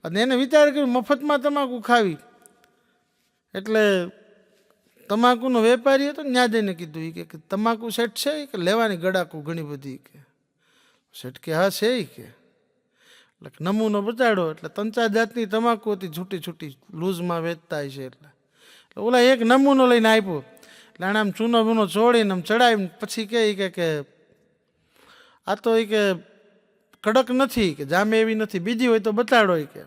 અને એને વિચાર કર્યો મફતમાં તમાકુ ખાવી, એટલે તમાકુનો વેપારી હતો ને ત્યાં જઈને કીધું એ કે તમાકુ શેઠ છે કે લેવાની ગળાકું ઘણી બધી કે શેઠ કે હા છે કે એટલે નમૂનો બતાડો એટલે 3-4 જાતની તમાકુ હતી છૂટી છૂટી લૂઝમાં વેચતા છે એટલે ઓલા એક નમૂનો લઈને આપ્યો એટલે આણે આમ ચૂનો બૂનો ચોળીને આમ ચડાવીને પછી કે આ તો એ કે કડક નથી કે જામે એવી નથી બીજી હોય તો બતાડો કે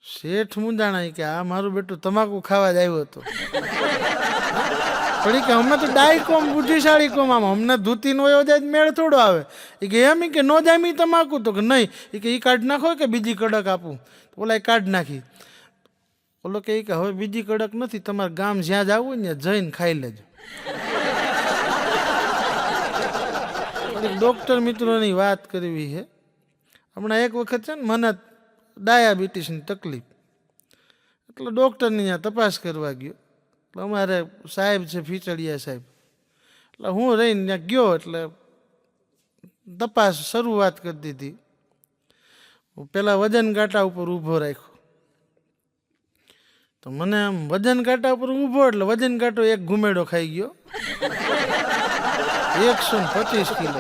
શેઠ મુંજાણા કે આ મારું બેટું તમાકુ ખાવા જ આવ્યો હતો પણ કે અમે તો ડાય કોમ બુદ્ધિશાળી કોમ આમ અમને ધૂતી નો એવો જાય મેળ થોડો આવે એ કે એમ કે નો જામી તમાકુ તો કે નહીં એ કે એ કાઢ નાખો કે બીજી કડક આપું ઓલા એ કાઢ નાખી ઓલો કે હવે બીજી કડક નથી તમારે ગામ જ્યાં જવું ને જઈને ખાઈ લેજો ડૉક્ટર મિત્રોની વાત કરવી છે હમણાં એક વખત છે ને મને ડાયાબિટીસની તકલીફ એટલે ડૉક્ટરની ત્યાં તપાસ કરવા ગયો એટલે અમારે સાહેબ છે ફીચડિયા સાહેબ એટલે હું રહીને ત્યાં ગયો એટલે તપાસ શરૂઆત કરી દીધી પહેલાં વજન કાંટા ઉપર ઊભો રાખ્યો તો મને આમ વજન કાંટા ઉપર ઊભો એટલે વજન કાંટો એક ઘુમેડો ખાઈ ગયો 125 કિલો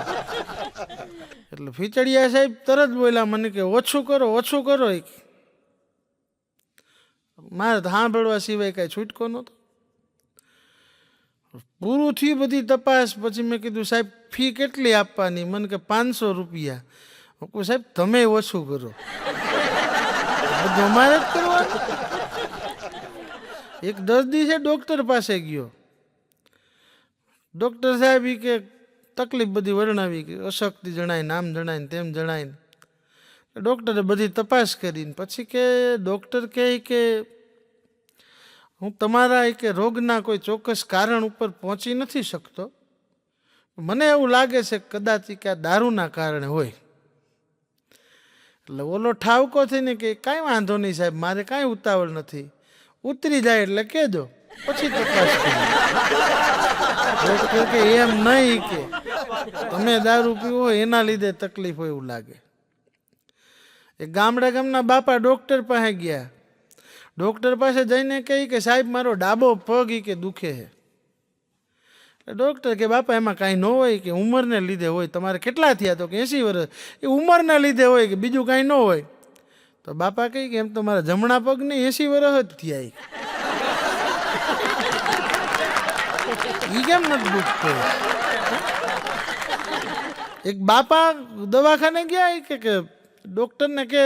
એટલે ફીચડિયા સાહેબ તરત બોલ્યા મને કે ઓછું કરો મારે સાંભળવા સિવાય કાંઈ છૂટકો નહોતો પૂરું થયું બધી તપાસ પછી મેં કીધું સાહેબ ફી કેટલી આપવાની મને કે 500 રૂપિયા હું કહું સાહેબ તમે ઓછું કરો બધું અમારે જ કરવાનું એક દર્દી છે ડૉક્ટર પાસે ગયો ડૉક્ટર સાહેબ કે તકલીફ બધી વર્ણવી કે અશક્તિ જણાય આમ જણાય તેમ જણાય ડૉક્ટરે બધી તપાસ કરીને પછી કે ડૉક્ટર કહે કે હું તમારા કે રોગના કોઈ ચોક્કસ કારણ ઉપર પહોંચી નથી શકતો મને એવું લાગે છે કદાચ કે આ દારૂના કારણે હોય એટલે ઓલો ઠાવકો થઈને કે કાંઈ વાંધો નહીં સાહેબ મારે કાંઈ ઉતાવળ નથી ઉતરી જાય એટલે કહેજો પછી તપાસ કરી ડૉક્ટર કે એમ નહીં કે તમે દારૂ પીવો હોય એના લીધે તકલીફ હોય એવું લાગે એ ગામના બાપા ડૉક્ટર પાસે ગયા ડૉક્ટર પાસે જઈને કહી કે સાહેબ મારો ડાબો પગ કે દુખે છે ડૉક્ટર કે બાપા એમાં કાંઈ ન હોય કે ઉંમરને લીધે હોય તમારે કેટલા થયા તો કે 80 વર્ષ એ ઉંમરના લીધે હોય કે બીજું કાંઈ ન હોય તો બાપા કહી કે એમ તો મારા જમણા પગને 80 વર્ષ જ થયા એ કેમ નથી દુખતો એક બાપા દવાખાને ગયા કે ડૉક્ટરને કે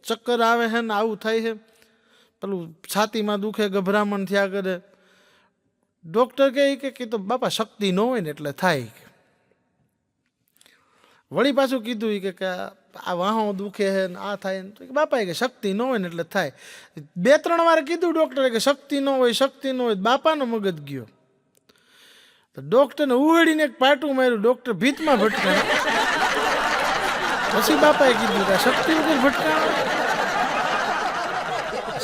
ચક્કર આવે છે ને આવું થાય છે પેલું છાતીમાં દુખે ગભરામણ થયા કરે ડૉક્ટર કહે તો બાપા શક્તિ ન હોય ને એટલે થાય વળી પાછું કીધું કે આ વાહો દુખે છે ને આ થાય ને બાપા કે શક્તિ ન હોય ને એટલે થાય 2-3 વાર કીધું ડૉક્ટરે કે શક્તિ ન હોય બાપાનો મગજ ગયો તો ડૉક્ટરને ઉહડીને એક પાટું માર્યું ડૉક્ટર ભીતમાં ભટકાય પછી બાપાએ કીધું કે શક્તિ વગર ભટકાણો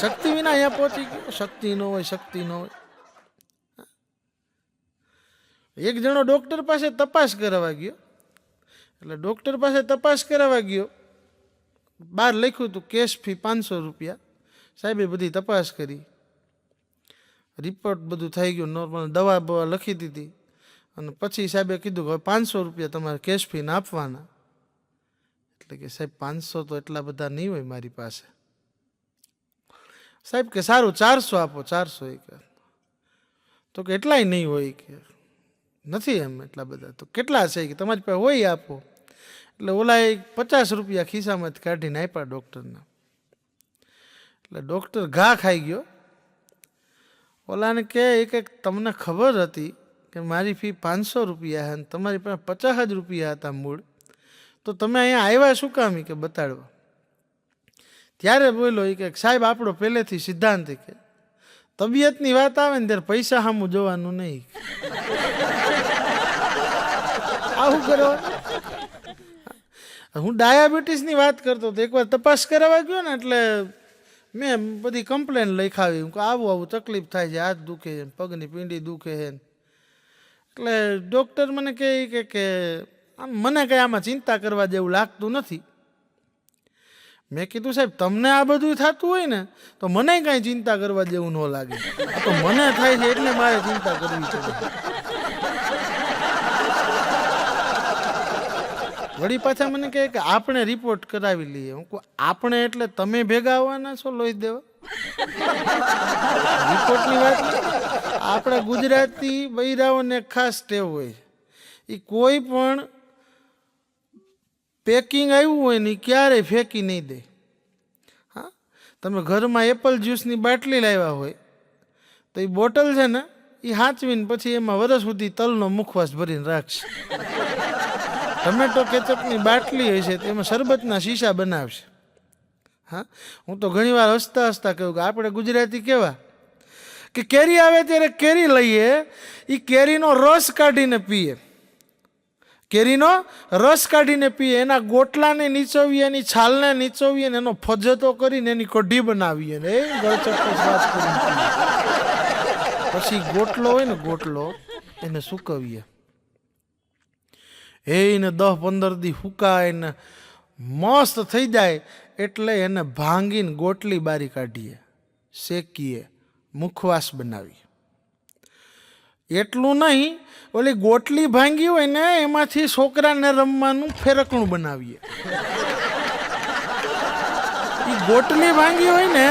શક્તિ વિના અહીંયા પહોંચી ગયો શક્તિ ન હોય એક જણો ડૉક્ટર પાસે તપાસ કરાવવા ગયો એટલે ડૉક્ટર પાસે તપાસ કરાવવા ગયો બહાર લખ્યું હતું કેશ ફી 500 રૂપિયા સાહેબે બધી તપાસ કરી રિપોર્ટ બધું થઈ ગયું નોર્મલ દવા બવા લખી દીધી અને પછી સાહેબે કીધું કે 500 રૂપિયા તમારે કેશ ફીને આપવાના એટલે કે સાહેબ 500 તો એટલા બધા નહીં હોય મારી પાસે સાહેબ કે સારું 400 આપો 400 કે તો કે એટલાય નહીં હોય કે નથી એમ એટલા બધા તો કેટલા છે કે તમારી પાસે હોય આપો એટલે ઓલાએ 50 રૂપિયા ખિસ્સામાંથી કાઢીને આપ્યા ડૉક્ટરને એટલે ડૉક્ટર ઘા ખાઈ ગયો ઓલાને કહે કે તમને ખબર હતી કે મારી ફી 500 રૂપિયા છે અને તમારી પાસે 50 જ રૂપિયા હતા મૂળ તો તમે અહીંયા આવ્યા શું કામ કે બતાડવા ત્યારે બોલો કે સાહેબ આપણો પહેલેથી સિદ્ધાંત કે તબિયતની વાત આવે ને ત્યારે પૈસા સામું જોવાનું નહીં આવું કરો હું ડાયાબિટીસની વાત કરતો હતો એકવાર તપાસ કરાવવા ગયો ને એટલે મેં બધી કમ્પ્લેન લખાવી આવું તકલીફ થાય છે હાથ દુખે છે પગની પીંડી દુખે છે એટલે ડૉક્ટર મને કહે કે મને કંઈ આમાં ચિંતા કરવા જેવું લાગતું નથી મેં કીધું સાહેબ તમને આ બધું થતું હોય ને તો મને કાંઈ ચિંતા કરવા જેવું ન લાગે, આ તો મને થાય છે એટલે મારે ચિંતા કરવી પડે. વળી પાછા મને કહે કે આપણે રિપોર્ટ કરાવી લઈએ. હું કહું આપણે એટલે તમે ભેગા આવવાના છો લોહી દેવા? રિપોર્ટની વાત નહીં. આપણા ગુજરાતી બૈરાઓને ખાસ ટેવ હોય, એ કોઈ પણ પેકિંગ આવ્યું હોય ને ક્યારેય ફેંકી નહીં દે. હા, તમે ઘરમાં એપલ જ્યુસની બાટલી લાવ્યા હોય તો એ બોટલ છે ને એ હાંચવીને પછી એમાં વરસ સુધી તલનો મુખવાસ ભરીને રાખશે. ટમેટો કેચઅપની બાટલી હોય છે તેમાં શરબતના શીશા બનાવશે. હા, હું તો ઘણીવાર હસતા હસતા કહું કે આપણે ગુજરાતી કેવા કે કેરી આવે ત્યારે કેરી લઈએ, એ કેરીનો રસ કાઢીને પીએ, કેરીનો રસ કાઢીને પીએ, એના ગોટલાને નીચોવીએ, એની છાલને નીચોવીએ ને એનો ફજતો કરીને એની કઢી બનાવીએ ને એ ગળચટ્ટો સ્વાદ કરીને પીએ. પછી ગોટલો હોય ને ગોટલો એને સૂકવીએ, એને 10-15 દી સુકાય ને મસ્ત થઈ જાય એટલે એને ભાંગીને ગોટલી બારી કાઢીએ, શેકીએ, મુખવાસ બનાવીએ. એટલું નહીં, ઓલી ગોટલી ભાંગી હોય ને એમાંથી છોકરાને રમવાનું ફેરકણું બનાવીએ. એ ગોટલી ભાંગી હોય ને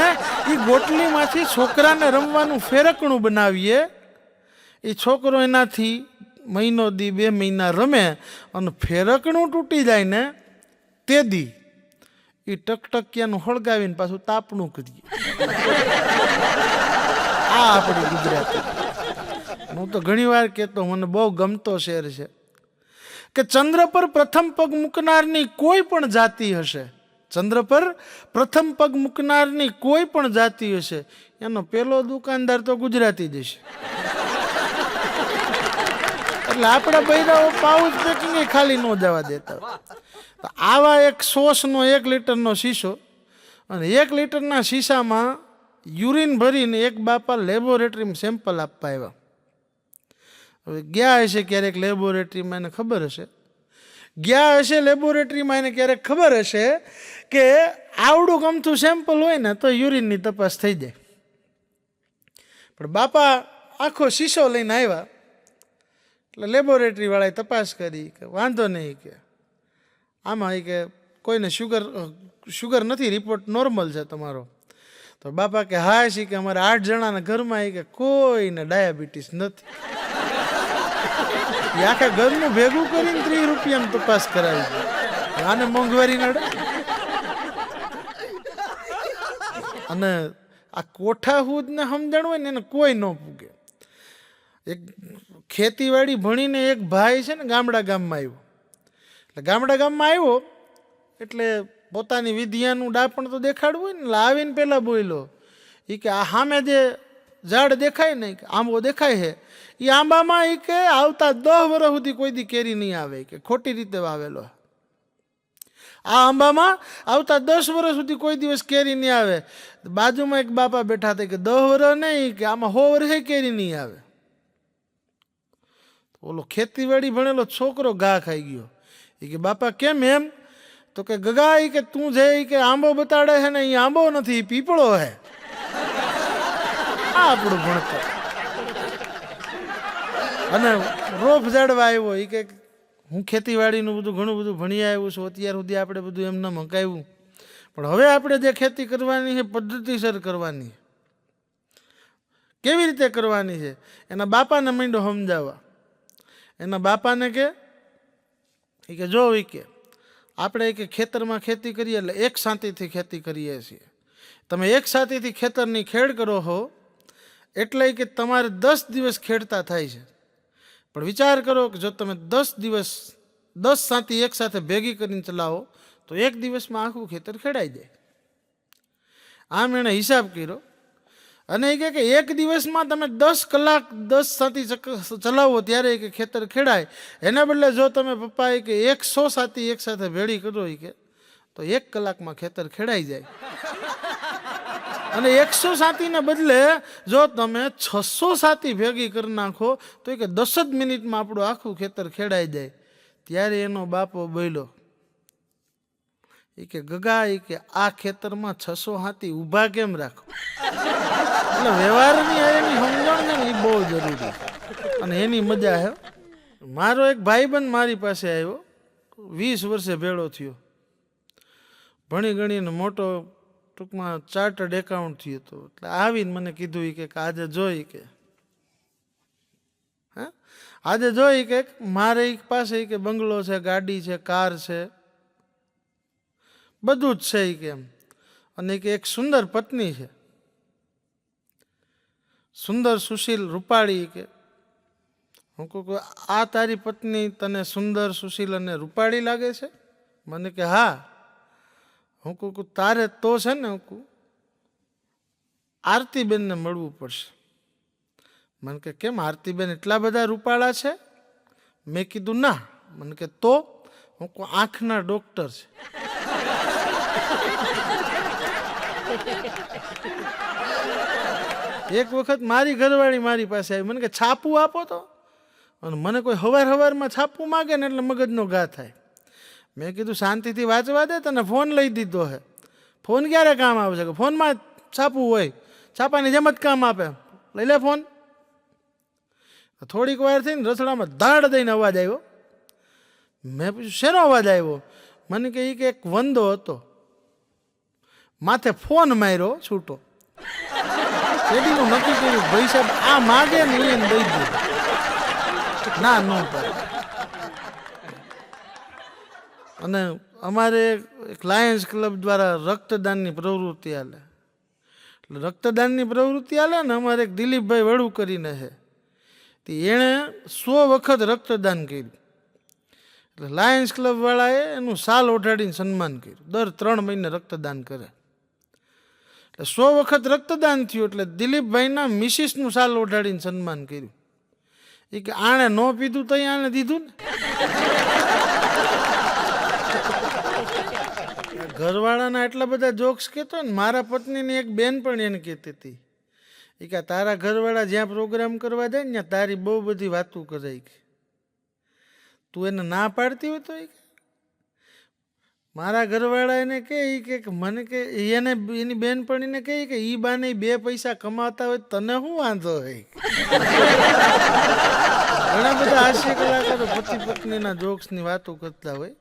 એ ગોટલીમાંથી છોકરાને રમવાનું ફેરકણું બનાવીએ. એ છોકરો એનાથી મહિનો દી 2 મહિના રમે અને ફેરકણું તૂટી જાય ને તે દી એ ટકટકિયાનું હળગાવીને પાછું તાપણું કરીએ. આ આપણી ગુજરાતી. હું તો ઘણી વાર કહેતો, મને બહુ ગમતો શેર છે કે ચંદ્ર પર પ્રથમ પગ મૂકનારની કોઈ પણ જાતિ હશે, ચંદ્ર પર પ્રથમ પગ મૂકનારની કોઈ પણ જાતિ હશે, એનો પહેલો દુકાનદાર તો ગુજરાતી જ હશે. એટલે આપણા બૈરાઓ પાઉચ પેકિંગ ખાલી ન જવા દેતા. તો આવા એક સોસનો 1 લીટરનો શીશો અને 1 લીટરના શીશામાં યુરિન ભરીને એક બાપા લેબોરેટરીમાં સેમ્પલ આપવા આવ્યા. હવે ગયા હશે ક્યારેક લેબોરેટરીમાં, એને ખબર હશે, ગયા હશે લેબોરેટરીમાં, એને ક્યારેક ખબર હશે કે આવડું ગમતું સેમ્પલ હોય ને તો યુરિનની તપાસ થઈ જાય. પણ બાપા આખો શીશો લઈને આવ્યા એટલે લેબોરેટરીવાળાએ તપાસ કરી કે વાંધો નહીં, કે આમાં કે કોઈને શુગર નથી, રિપોર્ટ નોર્મલ છે તમારો. તો બાપા કે હા છે કે અમારે 8 જણાના ઘરમાં કે કોઈને ડાયાબિટીસ નથી. એ આખા ઘરનું ભેગું કરીને 30 રૂપિયાની તપાસ કરાવી દે. આને મોંઘવારી નડે. અને આ કોઠા હુદને સમજણ હોય ને એને કોઈ ન પૂગે. એક ખેતીવાડી ભણીને એક ભાઈ છે ને ગામડા ગામમાં આવ્યો. એટલે ગામડા ગામમાં આવ્યો એટલે પોતાની વિદ્યાનું ડાપણ તો દેખાડવું હોય ને, એટલે આવીને પહેલાં બોલ્યો એ કે આ સામે જે ઝાડ દેખાય ને કે આંબો દેખાય છે એ આંબામાં એ કે આવતા 10 વર્ષ સુધી કોઈ દી કેરી નહીં આવે, કે ખોટી રીતે વાવેલો. આ આંબામાં આવતા 10 વર્ષ સુધી કોઈ દિવસ કેરી નહીં આવે. બાજુમાં એક બાપા બેઠા હતા કે 10 વર્ષ નહીં, કે આમાં 100 વર્ષે કેરી નહીં આવે. ઓલો ખેતીવાડી ભણેલો છોકરો ઘા ખાઈ ગયો. એ કે બાપા કેમ એમ? તો કે ગગા એ કે તું જે કે આંબો બતાડે છે ને એ આંબો નથી, એ પીપળો હે. આ આપણું ભણતર. અને રોફ જાડવા આવ્યો એ કે હું ખેતીવાડીનું બધું ઘણું બધું ભણી આવ્યું છું, અત્યાર સુધી આપણે બધું એમને મકાવ્યું, પણ હવે આપણે જે ખેતી કરવાની છે પદ્ધતિસર કરવાની. કેવી રીતે કરવાની છે એના બાપાને માંડો સમજાવવા. એના બાપાને કે જો એ કે આપણે કે ખેતરમાં ખેતી કરીએ એટલે એક સાંતીથી ખેતી કરીએ છીએ. તમે એક સાંતીથી ખેતરની ખેડ કરો છો એટલે કે તમારે 10 દિવસ ખેડતા થાય છે. પણ વિચાર કરો કે જો તમે 10 દિવસ 10 સાંતી એક સાથે ભેગી કરીને ચલાવો તો 1 દિવસમાં આખું ખેતર ખેડાઈ જાય. આમ એણે હિસાબ કર્યો અને એ કહે કે 1 દિવસમાં તમે 10 કલાક 10 સાંતી ચલાવો ત્યારે કે ખેતર ખેડાય. એના બદલે જો તમે પપ્પા કે 100 સાંતી એક સાથે ભેળી કરો કે તો 1 કલાકમાં ખેતર ખેડાઈ જાય. અને 100 સાંતીને બદલે જો તમે 600 સાંતી ભેગી કરી નાખો તો કે 10 જ મિનિટમાં આપણું આખું ખેતર ખેડાઈ જાય. ત્યારે એનો બાપો બોલ્યો એ કે ગગા એ કે આ ખેતરમાં 600 હાથી ઊભા કેમ રાખો? એટલે વ્યવહારની એની સમજણ છે ને એ બહુ જરૂરી છે અને એની મજા છે. મારો એક ભાઈબંધ મારી પાસે આવ્યો, 20 વર્ષે ભેળો થયો, ભણી ગણીને મોટો, ટૂંકમાં ચાર્ટર્ડ એકાઉન્ટ થયો હતો. એટલે આવીને મને કીધું કે આજે જોઈ કે આજે જોઈ કે મારે પાસે કે બંગલો છે, ગાડી છે, કાર છે, બધું જ છે કે એમ, અને કે એક સુંદર પત્ની છે, સુંદર સુશીલ રૂપાળી. કે હું કહું આ તારી પત્ની તને સુંદર સુશીલ અને રૂપાળી લાગે છે? મને કે હા. હું કહું તારે તો છે ને, હું કહું આરતીબેનને મળવું પડશે. મને કે કેમ આરતીબેન એટલા બધા રૂપાળા છે? મેં કીધું ના. મને કે તો? હું કહું આંખના ડોક્ટર છે. એક વખત મારી ઘરવાળી મારી પાસે આવી, મને કે છાપું આપો તો. અને મને કોઈ હવારમાં છાપું માગે ને એટલે મગજનો ઘા થાય. મેં કીધું શાંતિથી વાંચવા દે, તને ફોન લઈ દીધો હે, ફોન ક્યારે કામ આવશે? કે ફોનમાં છાપું હોય, છાપાની જેમ જ કામ આપે, લઈ લે ફોન. થોડીક વાર થઈને રસોડામાં ધાડ દઈને અવાજ આવ્યો. મેં પૂછ્યું શેનો અવાજ આવ્યો? મને કે એ કે એક વંદો હતો, માથે ફોન માર્યો છૂટો. તેડીનું નક્કી કર્યું ભાઈ સાહેબ આ માગે ને એને દઈ દઉં. ના ન પડે. અને અમારે એક લાયન્સ ક્લબ દ્વારા રક્તદાનની પ્રવૃત્તિ હાલે. એટલે રક્તદાનની પ્રવૃત્તિ હાલે ને, અમારે એક દિલીપભાઈ વડુ કરીને છે, એણે 100 વખત રક્તદાન કર્યું. એટલે લાયન્સ ક્લબ વાળાએ એનું સાલ ઓઢાડીને સન્માન કર્યું. દર 3 મહિને રક્તદાન કરે. એટલે 100 વખત રક્તદાન થયું એટલે દિલીપભાઈના મિસિસનું સાલ ઓઢાડીને સન્માન કર્યું. એ કે આણે ન પીધું તો આણે દીધું ને. ઘરવાળાના એટલા બધા જોક્સ કહેતો ને. મારા પત્નીની એક બેન પણ એને કહેતી હતી, એ કે તારા ઘરવાળા જ્યાં પ્રોગ્રામ કરવા જાય ને ત્યાં તારી બહુ બધી વાતું કરાય, કે તું એને ના પાડતી હોય તો. મારા ઘરવાળા એને કહે કે મને કે એને એની બેનપણીને કહે કે ઈ બાને 2 પૈસા કમાતા હોય તને શું વાંધો હોય. ઘણા બધા હાસ્ય કલાકારો પતિ પત્નીના જોક્સની વાતો કરતા હોય.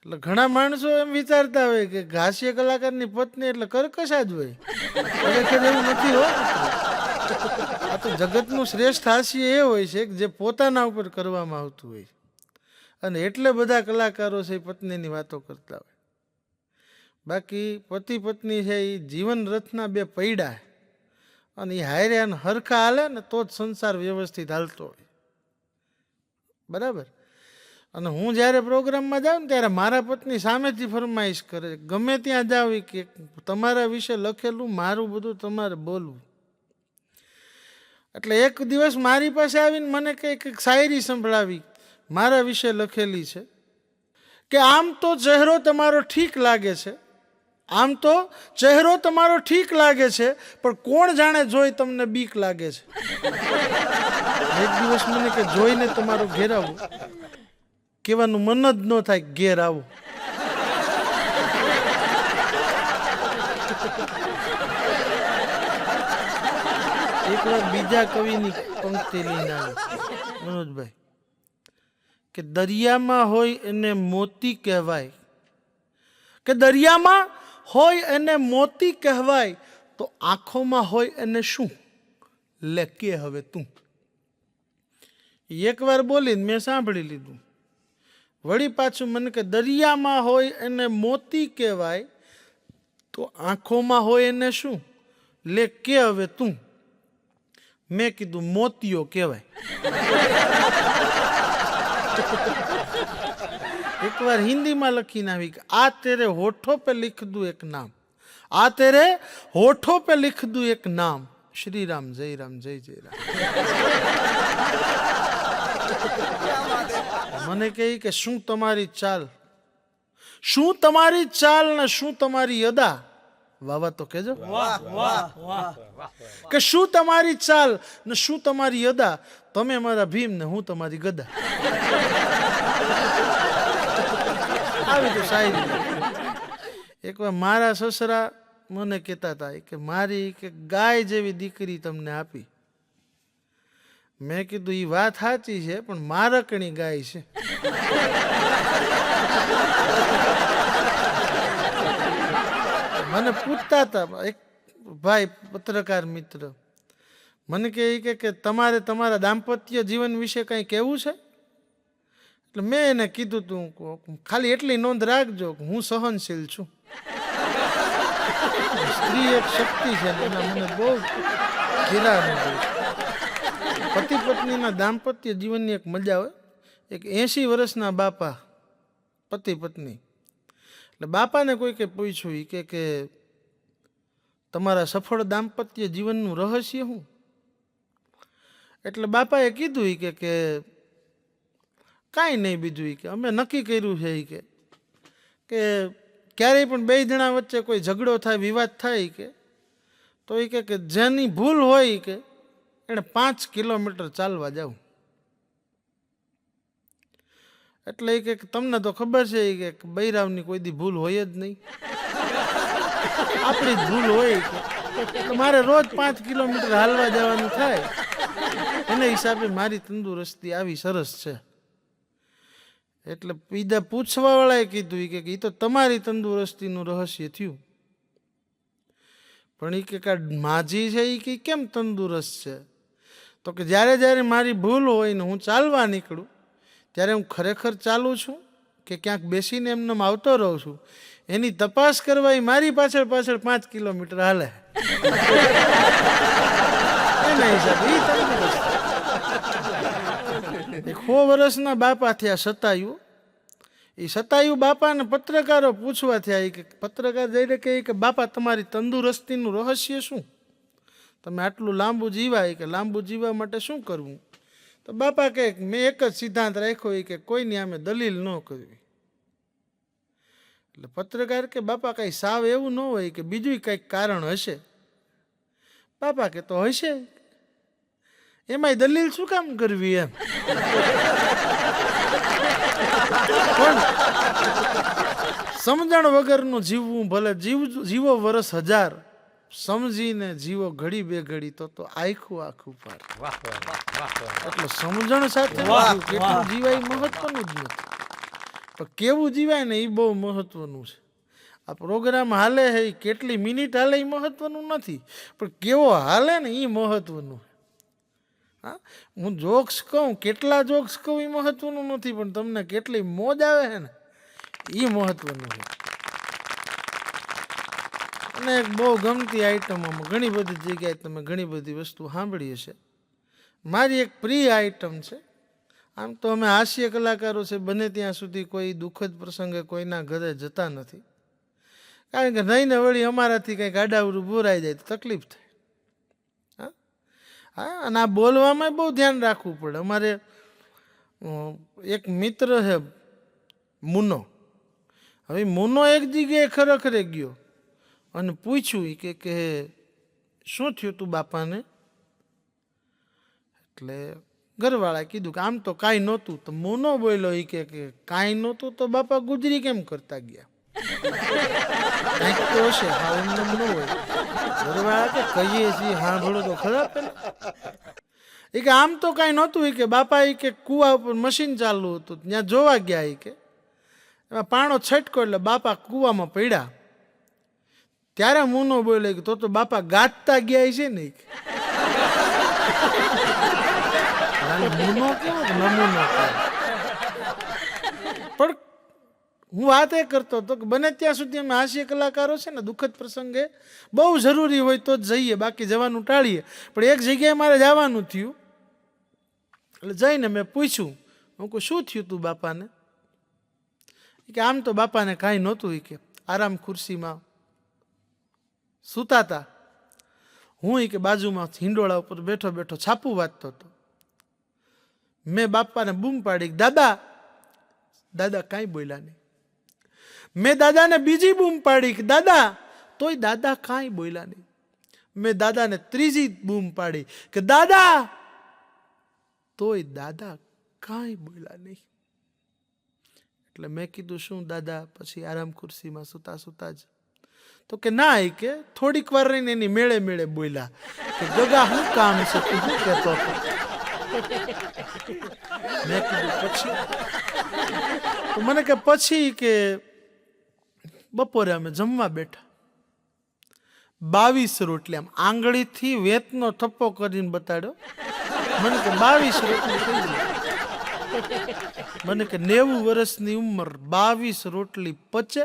એટલે ઘણા માણસો એમ વિચારતા હોય કે હાસ્ય કલાકારની પત્ની એટલે કર્કશા જ હોય. ખરેખર એવું નથી હોય. આ તો જગતનું શ્રેષ્ઠ હાસ્ય એ હોય છે જે પોતાના ઉપર કરવામાં આવતું હોય. અને એટલે બધા કલાકારો છે એ પત્નીની વાતો કરતા હોય. બાકી પતિ પત્ની છે એ જીવન રથના 2 પૈડા, અને એ હારે હરખા હાલે ને તો જ સંસાર વ્યવસ્થિત હાલતો હોય. બરાબર. અને હું જ્યારે પ્રોગ્રામમાં જાઉં ને ત્યારે મારા પત્ની સામેથી ફરમાઈશ કરે, ગમે ત્યાં જાવ કે તમારા વિશે લખેલું મારું બધું તમારે બોલવું. એટલે એક દિવસ મારી પાસે આવીને મને કંઈક શાયરી સંભળાવી, મારા વિશે લખેલી છે કે આમ તો ચહેરો તમારો ઠીક લાગે છે, આમ તો ચહેરો તમારો ઠીક લાગે છે, પણ કોણ જાણે જોઈ તમને બીક લાગે છે. એક દિવસ મને કે જોઈને તમારો ઘેર આવો, કહેવાનું મન જ ન થાય ઘેર આવો. એક વાર બીજા કવિની પંક્તિ લઈને આવે મનોજભાઈ, કે દરિયામાં હોય એને મોતી કહેવાય, કે દરિયામાં હોય એને મોતી કહેવાય, તો આંખોમાં હોય એને શું લે કે હવે તું. એકવાર બોલીને મેં સાંભળી લીધું. વળી પાછું મને કે દરિયામાં હોય એને મોતી કહેવાય, તો આંખોમાં હોય એને શું લે કે હવે તું. મેં કીધું મોતીઓ કહેવાય. એક વાર હિન્દીમાં લખીને આવી કે આ તેરે હોઠો पे लिख दूं एक नाम, આ તેરે હોઠો पे लिख दूं एक नाम, श्री राम जय राम जय जय राम. મને કહે કે શું તમારી ચાલ, શું તમારી ચાલ ને શું તમારી અદા. વાવા તો કહેજો. કે શું તમારી ચાલ ને શું તમારી અદા, તમે મારા ભીમ ને હું તમારી ગદા. આવી તો શાયરી. એકવાર મારા સસરા મને કહેતા હતા કે મારી કે ગાય જેવી દીકરી તમને આપી. મેં કીધું એ વાત સાચી છે, પણ મારકણી ગાય છે. મને પૂછતા હતા એક ભાઈ પત્રકાર મિત્ર, મને કે તમારે તમારા દાંપત્ય જીવન વિશે કંઈ કહેવું છે? એટલે મેં એને કીધું તું ખાલી એટલી નોંધ રાખજો કે હું સહનશીલ છું. સ્ત્રી એક શક્તિ છે, એના મને બહુ ઘેરા અનુભવ. પતિ પત્નીના દાંપત્ય જીવનની એક મજા હોય. એક 80 વર્ષના બાપા પતિ પત્ની, એટલે બાપાને કોઈકે પૂછ્યું કે તમારા સફળ દાંપત્ય જીવનનું રહસ્ય શું? એટલે બાપાએ કીધું કે કાંઈ નહીં બીજું, કે અમે નક્કી કર્યું છે કે ક્યારેય પણ બે જણા વચ્ચે કોઈ ઝઘડો થાય, વિવાદ થાય તો કે જેની ભૂલ હોય કે એણે 5 કિલોમીટર ચાલવા જાવ. એટલે કે તમને તો ખબર છે કે બૈરાવની કોઈ દી ભૂલ હોય જ નહીં, આપણી જ ભૂલ હોય કે મારે રોજ 5 કિલોમીટર હાલવા જવાનું થાય. એના હિસાબે મારી તંદુરસ્તી આવી સરસ છે. એટલે બીજા પૂછવાવાળાએ કીધું કે એ તો તમારી તંદુરસ્તીનું રહસ્ય થયું, પણ એ કે માજી છે એ કેમ તંદુરસ્ત છે? તો કે જ્યારે મારી ભૂલ હોય ને હું ચાલવા નીકળું ત્યારે હું ખરેખર ચાલું છું કે ક્યાંક બેસીને એમને આવતો રહું છું, એની તપાસ કરવા એ મારી પાછળ 5 કિલોમીટર હાલે. એના હિસાબે એ તંદુરસ્ત. 100 વર્ષના બાપા થયા શતાયુ. એ શતાયુ બાપાને પત્રકારો પૂછવા થયા કે પત્રકાર જઈને કે બાપા તમારી તંદુરસ્તીનું રહસ્ય શું? તમે આટલું લાંબુ જીવાય કે લાંબુ જીવવા માટે શું કરવું? તો બાપા કહે મેં એક જ સિદ્ધાંત રાખ્યો કે કોઈની આમે દલીલ ન કરવી. એટલે પત્રકાર કે બાપા કંઈ સાવ એવું ન હોય કે બીજું કંઈક કારણ હશે? બાપા કે તો હશે, એમાંય દલીલ શું કામ કરવી એમ. પણ સમજણ વગરનું જીવવું, ભલે જીવો વર્ષ 1000, સમજીને જીવો ઘડી બે ઘડી તો આખું પાર. એટલે સમજણ સાથે કેટલું જીવાય મહત્વનું જ નથી, પણ કેવું જીવાય ને એ બહુ મહત્વનું છે. આ પ્રોગ્રામ હાલે છે એ કેટલી મિનિટ હાલે એ મહત્વનું નથી, પણ કેવો હાલે ને એ મહત્વનું. હા, હું જોક્સ કહું, કેટલા જોક્સ કહું એ મહત્વનું નથી, પણ તમને કેટલી મોજ આવે છે ને એ મહત્વનું છે. અને એક બહુ ગમતી આઈટમોમાં ઘણી બધી જગ્યાએ તમે ઘણી બધી વસ્તુ સાંભળી હશે. મારી એક પ્રિય આઈટમ છે. આમ તો અમે હાસ્ય કલાકારો છે, બને ત્યાં સુધી કોઈ દુઃખદ પ્રસંગે કોઈના ઘરે જતા નથી, કારણ કે નહીં ને વળી અમારાથી કંઈક આડાવડું બોરાઈ જાય તો તકલીફ થાય. હા, અને આ બોલવામાં બહુ ધ્યાન રાખવું પડે. અમારે એક મિત્ર છે મુનો. હવે મુનો એક જગ્યાએ ખરેખરે ગયો અને પૂછ્યું કે શું થયું તું બાપાને? એટલે ઘરવાળાએ કીધું કે આમ તો કાંઈ નહોતું. તો મુનો બોલ્યો કે કાંઈ નહોતું તો બાપા ગુજરી કેમ કરતા ગયા? કંઈક તો હશે, હા એમને ન હોય. ઘરવાળા કે કહીએ છીએ સાંભળો તો ખરા પેલા. એ કે આમ તો કાંઈ નહોતું. કે બાપા કે કૂવા ઉપર મશીન ચાલુ હતું ત્યાં જોવા ગયા. કે એમાં પાણો છટકો એટલે બાપા કૂવામાં પડ્યા. ત્યારે મુનો બોલે કે તો બાપા ગાતતા ગયા છે ને. મુનો કેવો નમૂનો. પણ હું વાત એ કરતો હતો કે બને ત્યાં સુધી અમે હાસ્ય કલાકારો છે ને દુઃખદ પ્રસંગે બહુ જરૂરી હોય તો જ જઈએ, બાકી જવાનું ટાળીએ. પણ એક જગ્યાએ મારે જવાનું થયું, એટલે જઈને મેં પૂછ્યું, હું કહું શું થયું તું બાપાને? કે આમ તો બાપાને કાંઈ નહોતું. કે આરામ ખુરશીમાં સૂતા હતા. હું કે બાજુમાં હિંડોળા ઉપર બેઠો બેઠો છાપું વાંચતો હતો. મેં બાપાને બૂમ પાડી, દાદા. દાદા કાંઈ બોલ્યા નહીં. મેં દાદાને બીજી બૂમ પાડી કે દાદા, તોય દાદા કાંઈ બોલ્યા નહીં. મેં દાદાને ત્રીજી બૂમ પાડી કે દાદા, તોય દાદા કાંઈ બોલ્યા નહીં. એટલે મેં કીધું શું દાદા પછી આરામ ખુરશીમાં સૂતા સૂતા જ? તો કે ના, એ કે થોડીક વાર રહીને એની મેળે મેળે બોલ્યા કે ગગા શું કામ છે, તું શું કહેતો હતો? મેં કીધું પછી? તો મને કે પછી કે બપોરે અમે જમવા બેઠા, 22 રોટલી, આમ આંગળીથી વેતનો થપ્પો કરીને બતાડ્યો. મને કે 22 રોટલી થઈ ગઈ. મને કે 90 વર્ષની ઉંમર 22 રોટલી પચે?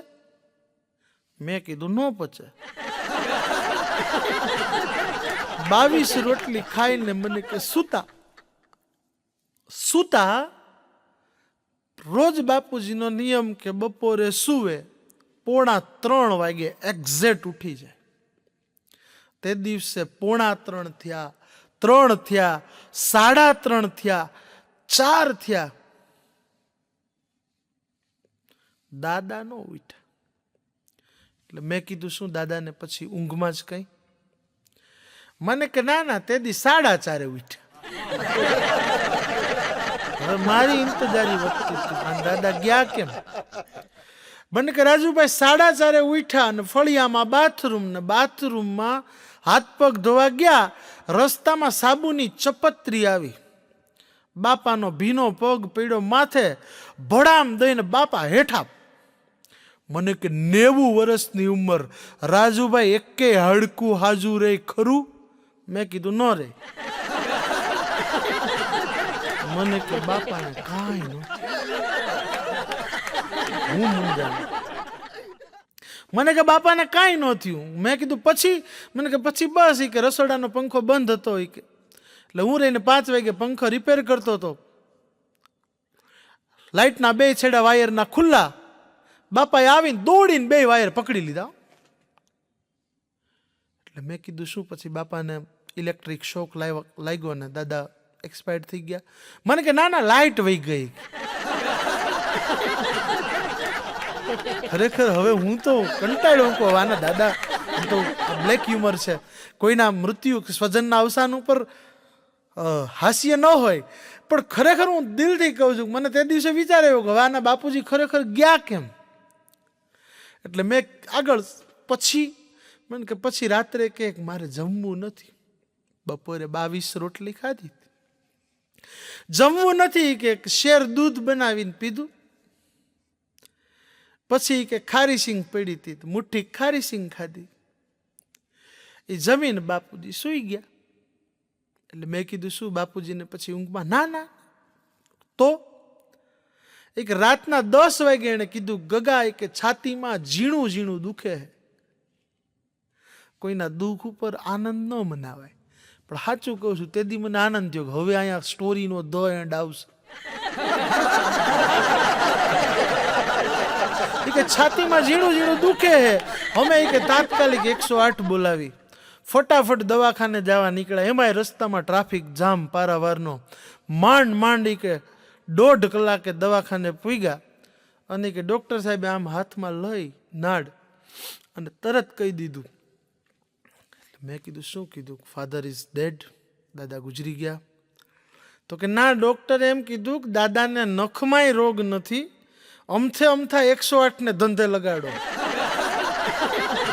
મેં કીધું નો પચે. 22 રોટલી ખાઈને મને કે સૂતા. રોજ બાપુજીનો નિયમ કે બપોરે સુવે 2:45 વાગે એક્ઝેક્ટ ઉઠી જાય. તે દિવસે 2:45 થયા, 3 થયા, 3:30 થયા, 4 થયા, દાદા નો ઉઠ્યા. એટલે મેં કીધું શું દાદાને પછી ઊંઘમાં જ કઈ? મને કે ના ના, તે દી 4:30 ઉઠ્યા. હવે મારી ઇંતજારી વધતી હતી, પણ દાદા ગયા કેમ? મને કે રાજુભાઈ 4:30 ઉઠ્યા અને ફળિયામાં બાથરૂમ ને બાથરૂમમાં હાથ પગ ધોવા ગયા, રસ્તામાં સાબુની ચપત્રી આવી, બાપાનો ભીનો પગ પડ્યો માથે, ભડામ દઈને બાપા હેઠા. મને કે 90 વર્ષની ઉંમર, રાજુભાઈ એકે હડકું હાજુ રે ખરું? મેં કીધું ન રે. મને કે બાપાને કાંઈ નહોતું. હું મૂંઝાણો. મને કે બાપાને કાંઈ ન થયું. મેં કીધું પછી? મને કે પછી બસ કે રસોડાનો પંખો બંધ હતો કે, એટલે હું રહીને 5 વાગે પંખો રિપેર કરતો હતો. લાઇટના 2 છેડા વાયરના ખુલ્લા, બાપાએ આવીને દોડીને 2 વાયર પકડી લીધા. એટલે મેં કીધું શું પછી બાપાને ઇલેક્ટ્રિક શોક લાગ્યો ને દાદા એક્સપાયર્ડ થઈ ગયા? મને કે ના ના, લાઇટ વહી ગઈ. ખરેખર હવે હું તો કંટાળ્યો કહું, આના દાદા તો બ્લેક હ્યુમર છે. કોઈના મૃત્યુ સ્વજનના અવસાન ઉપર હાસ્ય ન હોય, પણ ખરેખર હું દિલથી કહું છું, મને તે દિવસે વિચાર આવ્યો કે આના બાપુજી ખરેખર ગયા કેમ? એટલે મેં આગળ પછી મને કે પછી રાત્રે કે મારે જમવું નથી. બપોરે 22 રોટલી ખાધી, જમવું નથી કે શેર દૂધ બનાવીને પીધું. પછી કે ખારી સિંગ પડી હતી, મુઠ્ઠી ખારી સિંગ ખાધી. એ જમીને બાપુજી સૂઈ ગયા. એટલે મેં કીધું શું બાપુજીને પછી ઊંઘમાં? ના ના. તો એક રાતના 10 વાગે એને કીધું ગગા કે છાતીમાં ઝીણું ઝીણું દુખે. કોઈના દુઃખ ઉપર આનંદ ન મનાવાય, પણ સાચું કહું છું, તે દી મને આનંદ થયો કે હવે અહીંયા સ્ટોરીનો ધ એન્ડ આવશે. કે છાતીમાં ઝીણું ઝીણું દુખે હે. અમે કે તાત્કાલિક 108 બોલાવી ફટાફટ દવાખાને જવા નીકળ્યા. એમાંય રસ્તામાં ટ્રાફિક જામ પારાવારનો. માંડ કે 1.5 કલાકે દવાખાને પૂગ્યા. અને કે ડૉક્ટર સાહેબે આમ હાથમાં લઈ નાડ અને તરત કહી દીધું. મેં કીધું શું કીધું? ફાધર ઇઝ ડેડ, દાદા ગુજરી ગયા. તો કે ના, ડૉક્ટરે એમ કીધું કે દાદાને નખમાંય રોગ નથી, અમથા 108 ને ધંધે લગાડો.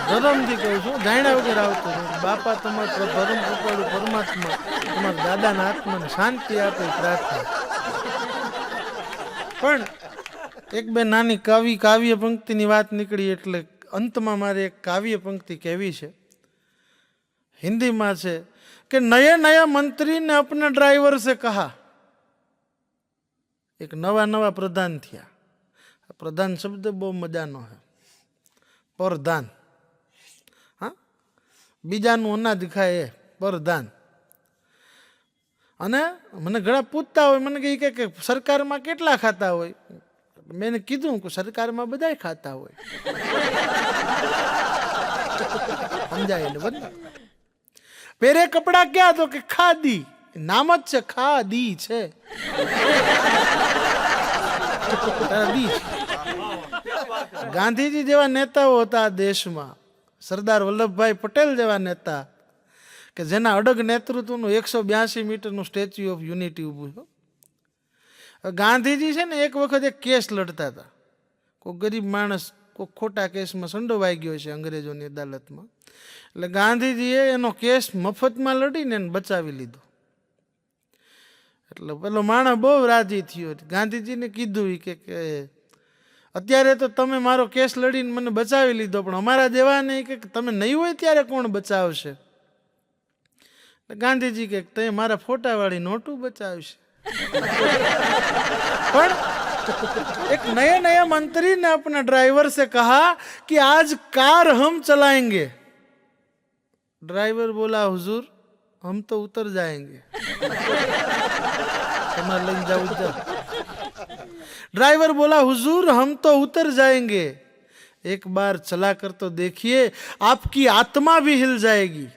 ધરમથી કહું છું, જાણ્યા વગર આવતો બાપા તમારો ધર્મ કૃપાળુ પરમાત્મા તમારા દાદાના આત્માને શાંતિ આપે પ્રાર્થના. પણ એક બે નાની કાવ્ય પંક્તિની વાત નીકળી એટલે અંતમાં મારે એક કાવ્ય પંક્તિ કહેવી છે. હિન્દીમાં છે કે નયા મંત્રી ને અપને ડ્રાઈવર સે કહા. એક નવા પ્રધાન થયા. પ્રધાન શબ્દ બહુ મજાનો છે, પરધાન. હા, બીજાનું અનાજ ખાય એ પરધાન. અને મને ઘણા પૂછતા હોય, મને કે સરકારમાં કેટલા ખાતા હોય? મેં કીધું કે સરકારમાં બધા ખાતા હોય. સમજાય એટલે બધા પહેરે કપડા ક્યાં? તો કે ખાદી. નામ જ છે, ખાદી છે. ગાંધીજી જેવા નેતાઓ હતા આ દેશમાં, સરદાર વલ્લભભાઈ પટેલ જેવા નેતા કે જેના અડગ નેતૃત્વનું 182 મીટરનું સ્ટેચ્યુ ઓફ યુનિટી ઊભું છે. ગાંધીજી છે ને એક વખત એક કેસ લડતા હતા. કોઈ ગરીબ માણસ કોઈ ખોટા કેસમાં સંડોવાઈ ગયો છે અંગ્રેજોની અદાલતમાં, એટલે ગાંધીજીએ એનો કેસ મફતમાં લડીને એને બચાવી લીધો. એટલે પેલો માણસ બહુ રાજી થયો. ગાંધીજીને કીધું કે અત્યારે તો તમે મારો કેસ લડીને મને બચાવી લીધો, પણ અમારા જેવા નહીં કે તમે નહીં હોય ત્યારે કોણ બચાવશે? ગાંધીજી કે તે મારા ફોટાવાળી નોટું બચાવશે. પણ एक नए नए मंत्री ने अपने ड्राइवर से कहा कि आज कार हम चलाएंगे. ड्राइवर बोला हुजूर हम तो उतर जाएंगे. ड्राइवर बोला हुजूर हम तो उतर जाएंगे, एक बार चला कर तो देखिए आपकी आत्मा भी हिल जाएगी.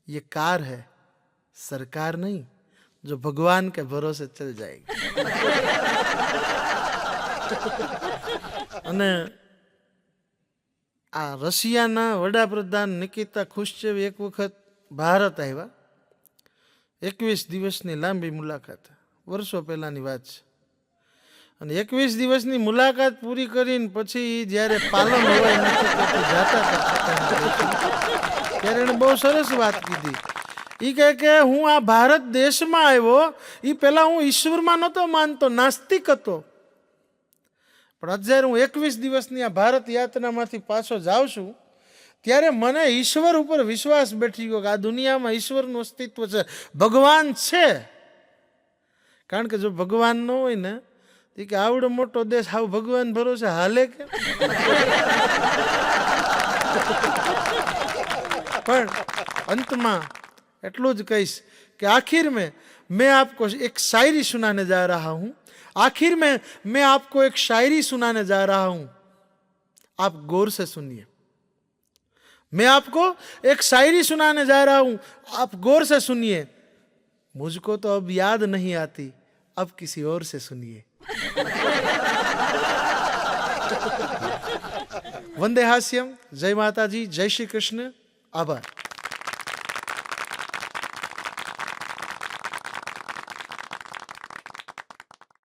ये कार है, सरकार नहीं जो भगवान के भरोसे चल जाएगी. અને આ રશિયાના વડાપ્રધાન નિકિતા ખુશ્ચેવ એક વખત ભારત આવ્યા. 21 દિવસની લાંબી મુલાકાત, વર્ષો પહેલાની વાત છે. અને 21 દિવસની મુલાકાત પૂરી કરીને પછી જ્યારે પાલન હવાઈ નથી જતા ત્યારે એને બહુ સરસ વાત કીધી. એ કહે કે હું આ ભારત દેશમાં આવ્યો, એ પહેલાં હું ઈશ્વરમાં નહોતો માનતો, નાસ્તિક હતો. પણ જ્યારે હું 21 દિવસની આ ભારત યાત્રામાંથી પાછો જાઉં છું ત્યારે મને ઈશ્વર ઉપર વિશ્વાસ બેઠી ગયો કે આ દુનિયામાં ઈશ્વરનું અસ્તિત્વ છે, ભગવાન છે. કારણ કે જો ભગવાન ન હોય ને એ કે આવડો મોટો દેશ હાવ ભગવાન ભરોસે હાલે કે? પણ અંતમાં એટલું જ કહીશ कि आखिर में मैं आपको एक शायरी सुनाने जा रहा हूँ. आखिर में मैं आपको एक शायरी सुनाने जा रहा हूँ, आप गौर से सुनिए. मैं आपको एक शायरी सुनाने जा रहा हूँ, आप गौर से सुनिए. मुझको तो अब याद नहीं आती, अब किसी और से सुनिए. वंदे हास्यम. जय माता जी, जय श्री कृष्ण. आभार.